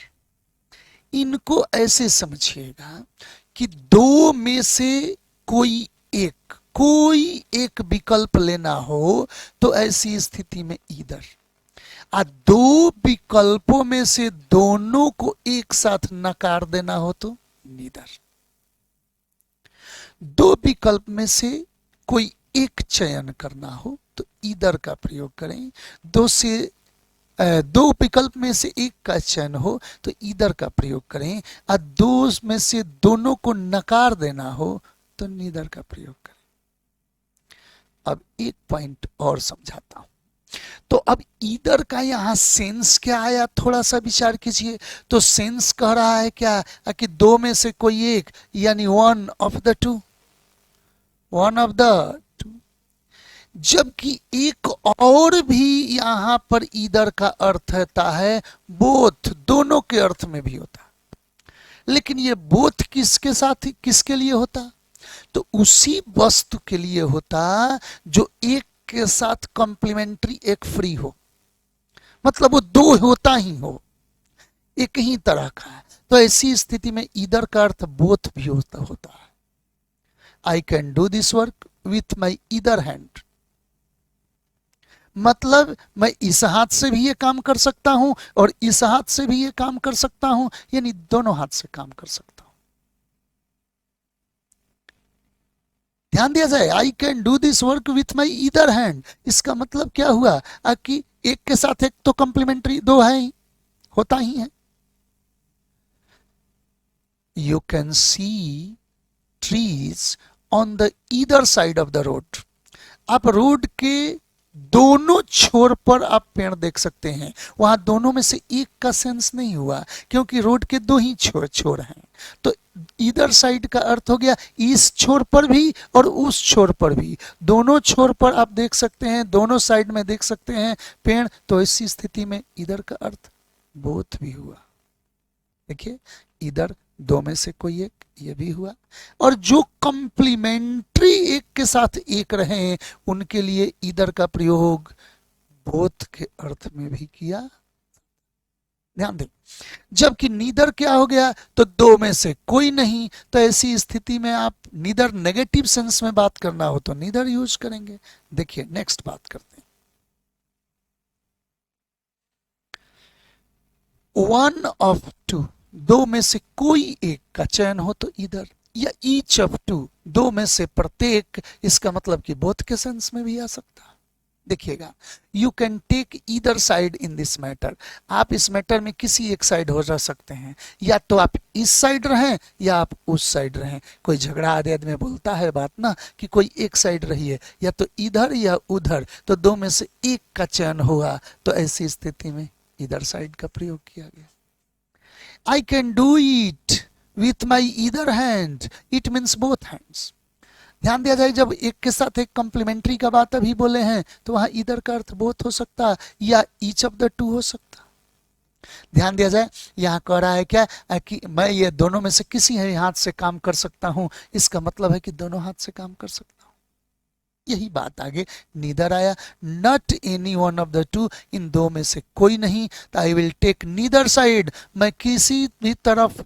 S1: इनको ऐसे समझिएगा कि दो में से कोई एक विकल्प लेना हो तो ऐसी स्थिति में ईदर, दो विकल्पों में से दोनों को एक साथ नकार देना हो तो नीदर। दो विकल्प में से कोई एक चयन करना हो तो ईदर का प्रयोग करें। दो से दो विकल्प में से एक का चयन हो तो ईदर का प्रयोग करें, और दो में से दोनों को नकार देना हो तो नीदर का प्रयोग करें। अब एक पॉइंट और समझाता हूं। तो अब ईदर का यहां सेंस क्या आया, थोड़ा सा विचार कीजिए। तो सेंस कह रहा है क्या कि दो में से कोई एक, यानी one of the to, one of the to. जबकि एक और भी यहां पर ईदर का अर्थ होता है बोथ, दोनों के अर्थ में भी होता है। लेकिन ये बोथ किसके साथ, किसके लिए होता? तो उसी वस्तु के लिए होता जो एक के साथ कॉम्प्लीमेंट्री एक फ्री हो, मतलब वो दो होता ही हो, एक ही तरह का है। तो ऐसी स्थिति में ईदर का अर्थ बोथ भी होता है। I can do this work with my either hand, मतलब मैं इस हाथ से भी ये काम कर सकता हूं और इस हाथ से भी ये काम कर सकता हूं, यानी दोनों हाथ से काम कर सकता हूं। ध्यान दिया जाए, I can do this work with my either hand, इसका मतलब क्या हुआ कि एक के साथ एक तो कॉम्प्लीमेंट्री दो है ही, होता ही है। You can see trees on the either side of the road, आप रोड के दोनों छोर पर आप पेड़ देख सकते हैं। वहां दोनों में से एक का सेंस नहीं हुआ क्योंकि रोड के दो ही छोर हैं। तो इधर साइड का अर्थ हो गया इस छोर पर भी और उस छोर पर भी, दोनों छोर पर आप देख सकते हैं, दोनों साइड में देख सकते हैं पेड़। तो इसी स्थिति में इधर का अर्थ बोथ भी हुआ। देखिए इधर दो में से कोई एक, ये भी हुआ। और जो कंप्लीमेंट्री एक के साथ एक रहे उनके लिए इधर का प्रयोग बोथ के अर्थ में भी किया। ध्यान दें, जबकि नीदर क्या हो गया, तो दो में से कोई नहीं। तो ऐसी स्थिति में आप नीदर नेगेटिव सेंस में बात करना हो तो नीदर यूज करेंगे। देखिए नेक्स्ट बात करते हैं। वन ऑफ टू, दो में से कोई एक का चयन हो तो इधर, या ईच ऑफ टू, दो में से प्रत्येक, इसका मतलब कि बोथ के सेंस में भी आ सकता है। देखिएगा, you can take either side in this matter, आप इस मैटर में किसी एक साइड हो जा सकते हैं, या तो आप इस साइड रहें या आप उस साइड रहें। कोई झगड़ा आदि आदमी बोलता है बात ना कि कोई एक साइड रहिए, या तो इधर या उधर, तो दो में से एक का चयन हुआ तो ऐसी स्थिति में इधर साइड का प्रयोग किया गया। I can do it with my either hand, it means both hands। ध्यान दिया जाए, जब एक के साथ एक कॉम्प्लीमेंट्री का बात अभी बोले हैं तो वहां इधर का अर्थ बोथ हो सकता या ईच ऑफ द टू हो सकता। ध्यान दिया जाए, यहाँ कह रहा है क्या कि मैं ये दोनों में से किसी हाथ से काम कर सकता हूं, इसका मतलब है कि दोनों हाथ से काम कर सकता हूं। यही बात आगे नीदर आया, not any one of the two, इन दो में से कोई नहीं। तो I will take neither side, मैं किसी भी तरफ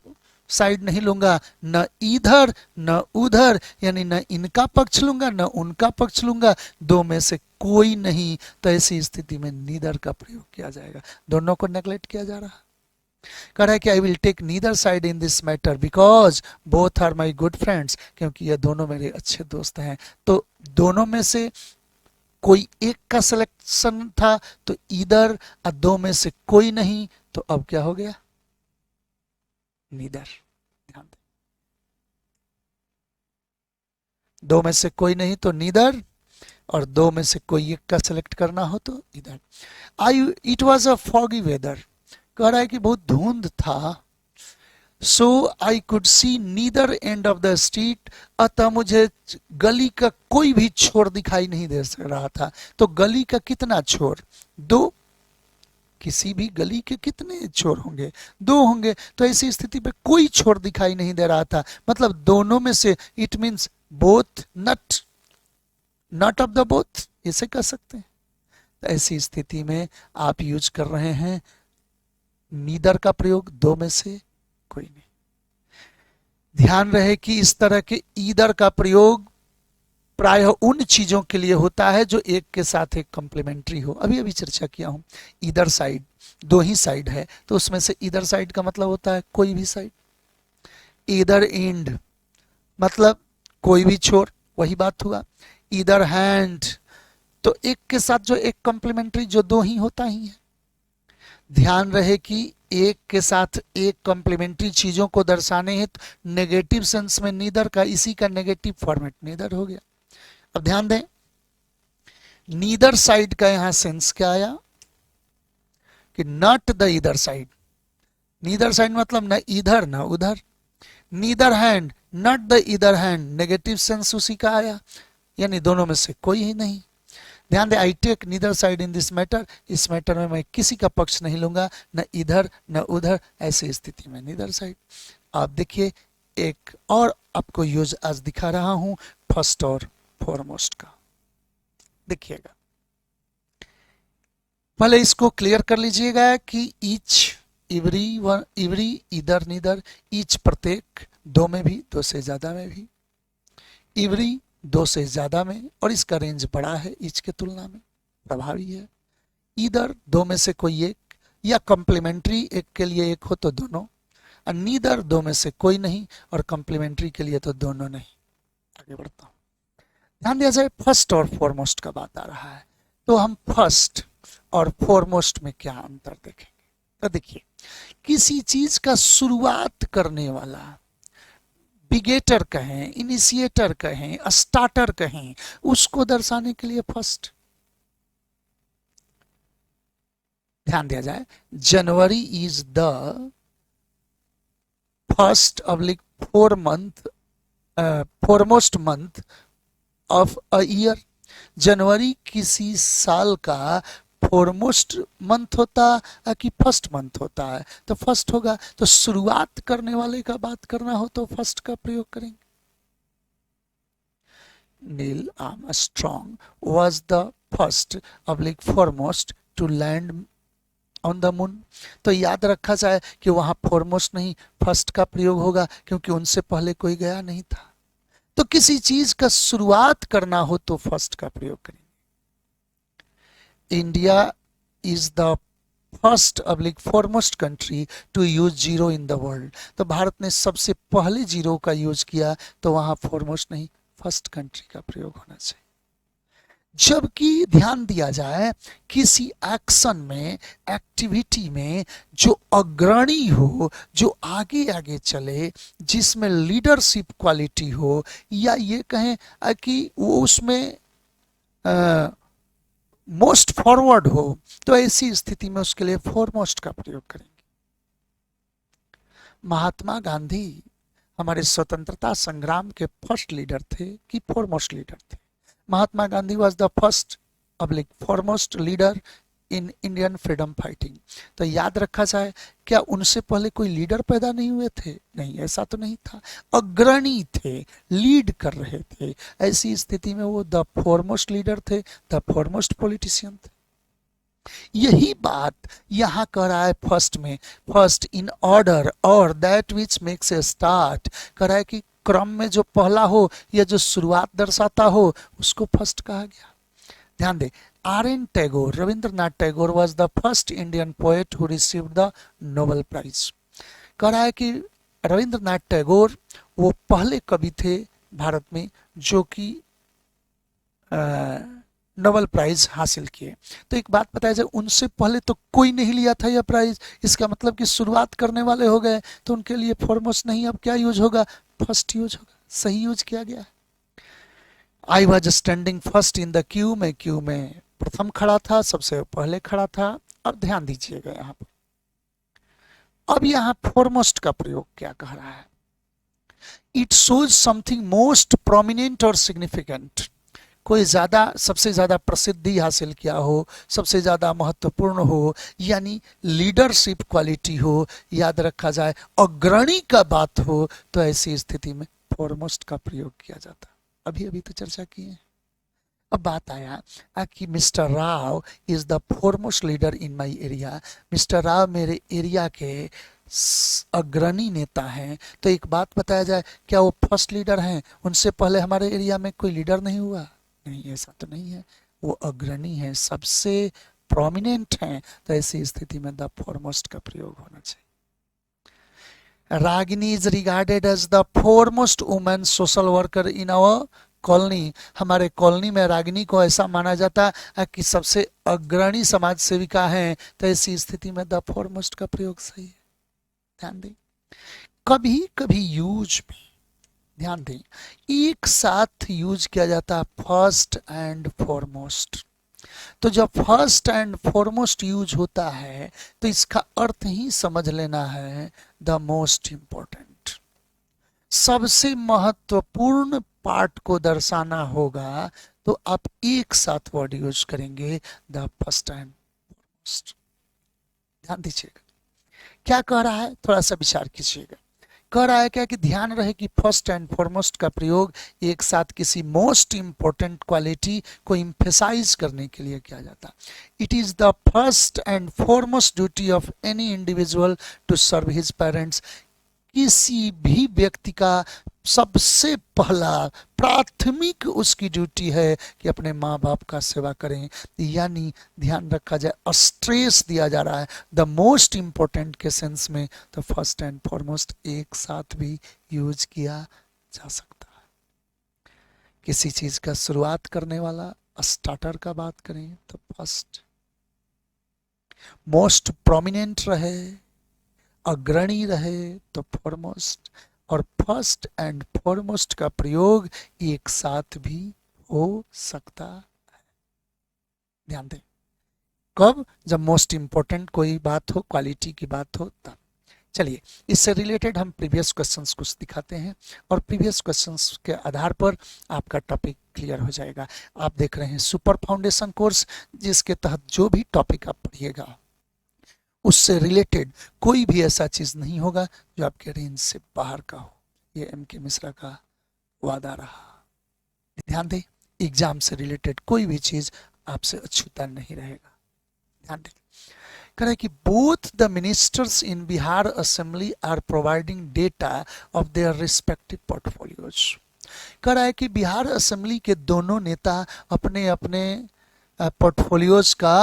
S1: साइड नहीं लूंगा, न इधर न उधर, यानी न इनका पक्ष लूंगा न उनका पक्ष लूंगा, दो में से कोई नहीं। तो ऐसी स्थिति में नीदर का प्रयोग किया जाएगा, दोनों को नेग्लेक्ट किया जा रहा। कह रहा है कि I will take neither side in this matter because both are my good friends, क्योंकि ये दोनों मेरे अच्छे दोस्त हैं। तो दोनों में से कोई एक का सिलेक्शन था तो इधर, और दो में से कोई नहीं तो अब क्या हो गया, नीदर। ध्यान दें, दो में से कोई नहीं तो नीदर, और दो में से कोई एक का सिलेक्ट करना हो तो इधर। I it was a foggy weather, कह रहा है कि बहुत धुंध था। So I could see neither end of the street, अतः मुझे गली का कोई भी छोर दिखाई नहीं दे रहा था। तो गली का कितना छोर, दो, किसी भी गली के कितने छोर होंगे, दो होंगे। तो ऐसी स्थिति पे कोई छोर दिखाई नहीं दे रहा था, मतलब दोनों में से, it means both, not not of the both, इसे कह सकते हैं। तो ऐसी स्थिति में आप यूज कर रहे हैं नीदर का प्रयोग, दो में से कोई नहीं। ध्यान रहे कि इस तरह के ईदर का प्रयोग प्रायः उन चीजों के लिए होता है जो एक के साथ एक कॉम्प्लीमेंट्री हो। अभी अभी चर्चा किया हूं, इधर साइड, दो ही साइड है तो उसमें से इधर साइड का मतलब होता है कोई भी साइड। इधर एंड मतलब कोई भी छोर, वही बात हुआ। इधर हैंड तो एक के साथ जो एक कॉम्प्लीमेंट्री जो दो ही होता ही है। ध्यान रहे कि एक के साथ एक कॉम्प्लीमेंट्री चीजों को दर्शाने हैं, तो नेगेटिव सेंस में नीदर का, इसी का नेगेटिव फॉर्मेट नीदर हो गया। अब ध्यान दें, नीदर साइड का यहां सेंस क्या आया कि नॉट द इधर साइड। नीदर साइड मतलब न इधर न उधर। नीदर हैंड नॉट द इधर हैंड, नेगेटिव सेंस उसी का आया, यानी दोनों में से कोई ही नहीं। ध्यान दे, I take neither side in this matter, इस मैटर में मैं किसी का पक्ष नहीं लूंगा, न इधर न उधर, ऐसी स्थिति में नीदर साइड। आप देखिए, एक और आपको यूज आज दिखा रहा हूं फर्स्ट और फॉरमोस्ट का, देखिएगा। पहले इसको क्लियर कर लीजिएगा कि ईच, इवरी वन, इवरी, इधर नीदर, ईच प्रत्येक, दो में भी, दो से ज्यादा में भी, इवरी दो से ज्यादा में, और इसका रेंज बड़ा है ईच के तुलना में, प्रभावी है। इधर दो में से कोई एक, या कॉम्प्लीमेंट्री एक के लिए एक हो तो दोनों, और नीदर दो में से कोई नहीं, और कॉम्प्लीमेंट्री के लिए तो दोनों नहीं। आगे बढ़ता हूं, ध्यान दिया जाए फर्स्ट और फॉरमोस्ट का बात आ रहा है, तो हम फर्स्ट और फॉरमोस्ट में क्या अंतर देखेंगे। तो देखिए, किसी चीज का शुरुआत करने वाला, बिगेटर कहें, इनिशिएटर कहें, स्टार्टर कहें, उसको दर्शाने के लिए फर्स्ट। ध्यान दिया जाए, January is the first oblique foremost month of a year. जनवरी किसी साल का फॉरमोस्ट मंथ होता है कि फर्स्ट मंथ होता है, तो फर्स्ट होगा। तो शुरुआत करने वाले का बात करना हो तो फर्स्ट का प्रयोग करेंगे। Neil Armstrong was the first oblique foremost to land on the moon. तो याद रखा जाए कि वहां फॉरमोस्ट नहीं, फर्स्ट का प्रयोग होगा, क्योंकि उनसे पहले कोई गया नहीं था। तो किसी चीज का शुरुआत करना हो तो फर्स्ट का प्रयोग करेंगे। India is the first oblique foremost country to use zero in the world. तो भारत ने सबसे पहले जीरो का यूज किया, तो वहां फॉरमोस्ट नहीं, फर्स्ट कंट्री का प्रयोग होना चाहिए। जबकि ध्यान दिया जाए, किसी एक्शन में, एक्टिविटी में जो अग्रणी हो, जो आगे आगे चले, जिसमें लीडरशिप क्वालिटी हो, या ये कहें कि वो उसमें मोस्ट फॉरवर्ड हो, तो ऐसी स्थिति में उसके लिए फॉरमोस्ट का प्रयोग करेंगे। महात्मा गांधी हमारे स्वतंत्रता संग्राम के फर्स्ट लीडर थे कि फॉरमोस्ट लीडर थे? Mahatma Gandhi was the first oblique foremost leader in Indian freedom fighting. तो याद रखा जाए, क्या उनसे पहले कोई लीडर पैदा नहीं हुए थे? नहीं, ऐसा तो नहीं था। अग्रणी थे, लीड कर रहे थे, ऐसी स्थिति में वो द फॉरमोस्ट लीडर थे, द फॉरमोस्ट पॉलिटिशियन थे। यही बात यहां कह रहा है फर्स्ट में, फर्स्ट इन ऑर्डर और that which makes a start. कह रहा है कि क्रम में जो पहला हो या जो शुरुआत दर्शाता हो, उसको फर्स्ट कहा गया। ध्यान दे, R N. Tagore, Rabindranath Tagore was the first Indian poet who received the Nobel prize. कह रहा है कि रविंद्रनाथ टैगोर वो पहले कवि थे भारत में जो कि नोबेल प्राइज हासिल किए। तो एक बात बताया जाए, उनसे पहले तो कोई नहीं लिया था यह प्राइज, इसका मतलब कि शुरुआत करने वाले हो गए, तो उनके लिए फॉरमोस्ट नहीं, अब क्या यूज होगा? फर्स्ट यूज होगा। सही यूज किया गया। I was standing first in the Q, में क्यू में प्रथम खड़ा था, सबसे पहले खड़ा था। अब ध्यान दीजिएगा यहाँ पर, अब यहाँ फॉरमोस्ट का प्रयोग क्या कह रहा है? It shows something most prominent और सिग्निफिकेंट। कोई ज्यादा, सबसे ज्यादा प्रसिद्धि हासिल किया हो, सबसे ज्यादा महत्वपूर्ण हो, यानी लीडरशिप क्वालिटी हो, याद रखा जाए अग्रणी का बात हो, तो ऐसी स्थिति में फॉरमोस्ट का प्रयोग किया जाता। अभी अभी तो चर्चा की है। अब बात आया कि mister Rao is the foremost leader in my area. Mister Rao मेरे एरिया के अग्रणी नेता हैं। तो एक बात बताया जाए, क्या वो फर्स्ट लीडर हैं? उनसे पहले हमारे एरिया में कोई लीडर नहीं हुआ? नहीं, ऐसा तो नहीं है। वो अग्रणी हैं, सबसे प्रोमिनेंट हैं, तो ऐसी स्थिति में द फॉरमोस्ट का प्रयोग होना चाहिए। Ragini is regarded as the foremost women social worker in our colony, हमारे कॉलोनी में रागिनी को ऐसा माना जाता है कि सबसे अग्रणी समाज सेविका हैं, तो ऐसी स्थिति में द फॉरमोस्ट का प्रयोग सही है। ध्यान दें, कभी कभी यूज में, ध्यान दें, एक साथ यूज किया जाता है फर्स्ट एंड फॉरमोस्ट। तो जब फर्स्ट एंड फॉरमोस्ट यूज होता है तो इसका अर्थ ही समझ लेना है द मोस्ट इंपॉर्टेंट, सबसे महत्वपूर्ण पार्ट को दर्शाना होगा, तो आप एक साथ वर्ड यूज करेंगे द फर्स्ट एंड फॉरमोस्ट। ध्यान दीजिएगा क्या कह रहा है, थोड़ा सा विचार कीजिएगा। कह रहा है क्या कि ध्यान रहे कि फर्स्ट एंड फॉरमोस्ट का प्रयोग एक साथ किसी मोस्ट इंपॉर्टेंट क्वालिटी को इम्फेसाइज करने के लिए किया जाता है। It is the first and foremost duty of any individual to serve his parents. किसी भी व्यक्ति का सबसे पहला प्राथमिक उसकी ड्यूटी है कि अपने माँ बाप का सेवा करें। यानी ध्यान रखा जाए, स्ट्रेस दिया जा रहा है द मोस्ट इंपॉर्टेंट के सेंस में, तो फर्स्ट एंड फॉरमोस्ट एक साथ भी यूज किया जा सकता है। किसी चीज का शुरुआत करने वाला स्टार्टर का बात करें तो फर्स्ट, मोस्ट प्रोमिनेंट रहे, अग्रणी रहे तो फॉरमोस्ट, और फर्स्ट एंड फॉरमोस्ट का प्रयोग एक साथ भी हो सकता है। ध्यान दें, कब? जब मोस्ट इंपॉर्टेंट कोई बात हो, क्वालिटी की बात हो तब। चलिए, इससे रिलेटेड हम प्रीवियस क्वेश्चंस कुछ दिखाते हैं और प्रीवियस क्वेश्चंस के आधार पर आपका टॉपिक क्लियर हो जाएगा। आप देख रहे हैं सुपर फाउंडेशन कोर्स, जिसके तहत जो भी टॉपिक आप पढ़िएगा उससे रिलेटेड कोई भी ऐसा चीज नहीं होगा जो आपके रेंज से बाहर का हो। ये M.K. मिश्रा का वादा रहा। ध्यान दें, एग्जाम से रिलेटेड कोई भी चीज आपसे अछूता नहीं रहेगा। ध्यान दें, कह रहे कि both the ministers in Bihar assembly are providing data of their respective portfolios. कह रहा है कि बिहार असेंबली के दोनों नेता अपने अपने पोर्टफोलियोज का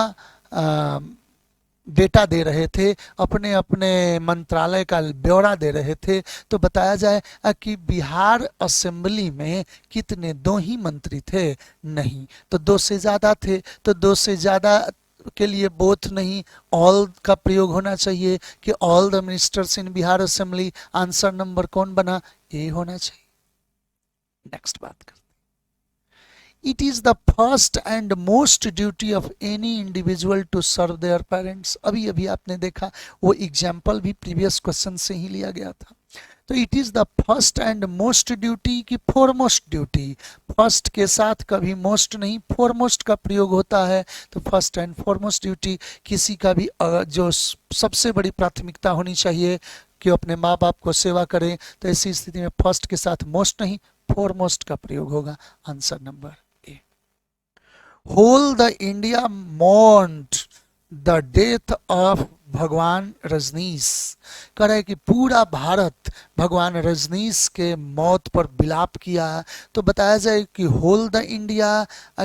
S1: डेटा दे रहे थे, अपने अपने मंत्रालय का ब्यौरा दे रहे थे। तो बताया जाए कि बिहार असेंबली में कितने? 2 ही मंत्री थे? नहीं, तो 2 से ज्यादा थे। तो 2 से ज्यादा के लिए बोथ नहीं, ऑल का प्रयोग होना चाहिए कि all the ministers in Bihar assembly. Answer number कौन बना? ए होना चाहिए। नेक्स्ट बात करते, it is the first and most duty of any individual to serve their parents. अभी अभी आपने देखा, वो एग्जाम्पल भी प्रीवियस क्वेश्चन से ही लिया गया था। तो it is the first and most duty की फॉरमोस्ट ड्यूटी? फर्स्ट के साथ कभी मोस्ट नहीं, फॉरमोस्ट का प्रयोग होता है। तो फर्स्ट एंड फॉरमोस्ट ड्यूटी, किसी का भी जो सबसे बड़ी प्राथमिकता होनी चाहिए कि अपने माँ बाप को सेवा करें, तो ऐसी स्थिति में फर्स्ट के साथ मोस्ट नहीं, फॉरमोस्ट का प्रयोग होगा। Answer number A. Whole the India mourned the death of Bhagwan Rajneesh. कह रहे कि पूरा भारत भगवान रजनीश के मौत पर विलाप किया। तो बताया जाए कि होल द इंडिया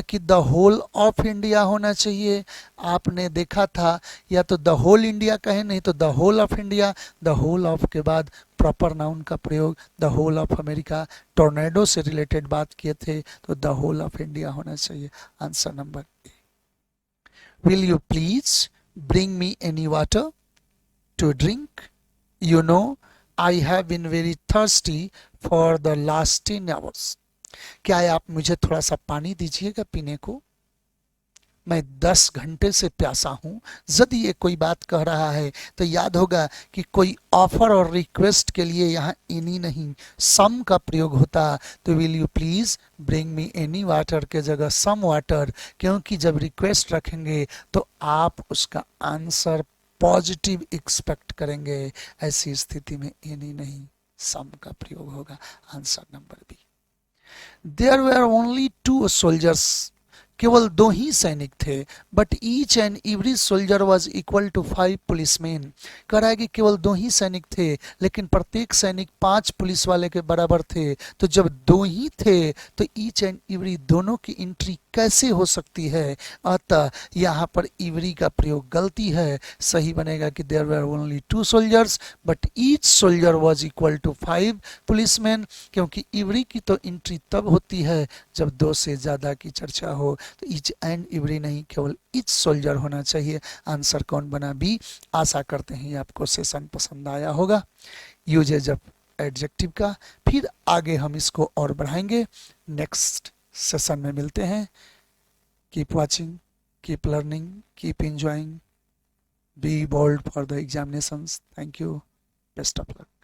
S1: कि द होल ऑफ इंडिया होना चाहिए। आपने देखा था, या तो द होल इंडिया कहें, नहीं तो the whole of India. The whole of के बाद प्रॉपर नाउन का प्रयोग, the whole of America. Tornado से रिलेटेड बात किए थे, तो द होल ऑफ इंडिया होना चाहिए। Answer number A. Will you please bring me any water to drink? You know, I have been very thirsty for the last 10 hours. क्या आप मुझे थोड़ा सा पानी दीजिएगा पीने को? मैं 10 घंटे से प्यासा हूं। यदि ये कोई बात कह रहा है तो याद होगा कि कोई ऑफर और रिक्वेस्ट के लिए यहाँ एनी नहीं, सम का प्रयोग होता। तो will you please bring me any water के जगह सम वाटर, क्योंकि जब रिक्वेस्ट रखेंगे तो आप उसका आंसर पॉजिटिव एक्सपेक्ट करेंगे। ऐसी स्थिति में एनी नहीं, सम का प्रयोग होगा। Answer number B. There were only 2 soldiers केवल 2 ही सैनिक थे, but each and every soldier was equal to 5 policeman. कह रहा है कि केवल 2 ही सैनिक थे, लेकिन प्रत्येक सैनिक 5 पुलिस वाले के बराबर थे। तो जब 2 ही थे तो ईच एंड एवरी दोनों की एंट्री कैसे हो सकती है? अतः यहाँ पर एवरी का प्रयोग गलती है। सही बनेगा कि there were only 2 soldiers but each soldier was equal to 5 policeman, क्योंकि एवरी की तो एंट्री तब होती है जब 2 से ज्यादा की चर्चा हो। तो ईच एंड एवरी नहीं, केवल ईच सोल्जर होना चाहिए। आंसर कौन बना? बी। आशा करते हैं आपको सेशन पसंद आया होगा यूजेज ऑफ एडजेक्टिव का। फिर आगे हम इसको और बढ़ाएंगे, नेक्स्ट सेशन में मिलते हैं। Keep watching, keep learning, keep enjoying, be bold for the examinations. Thank you. Best of luck.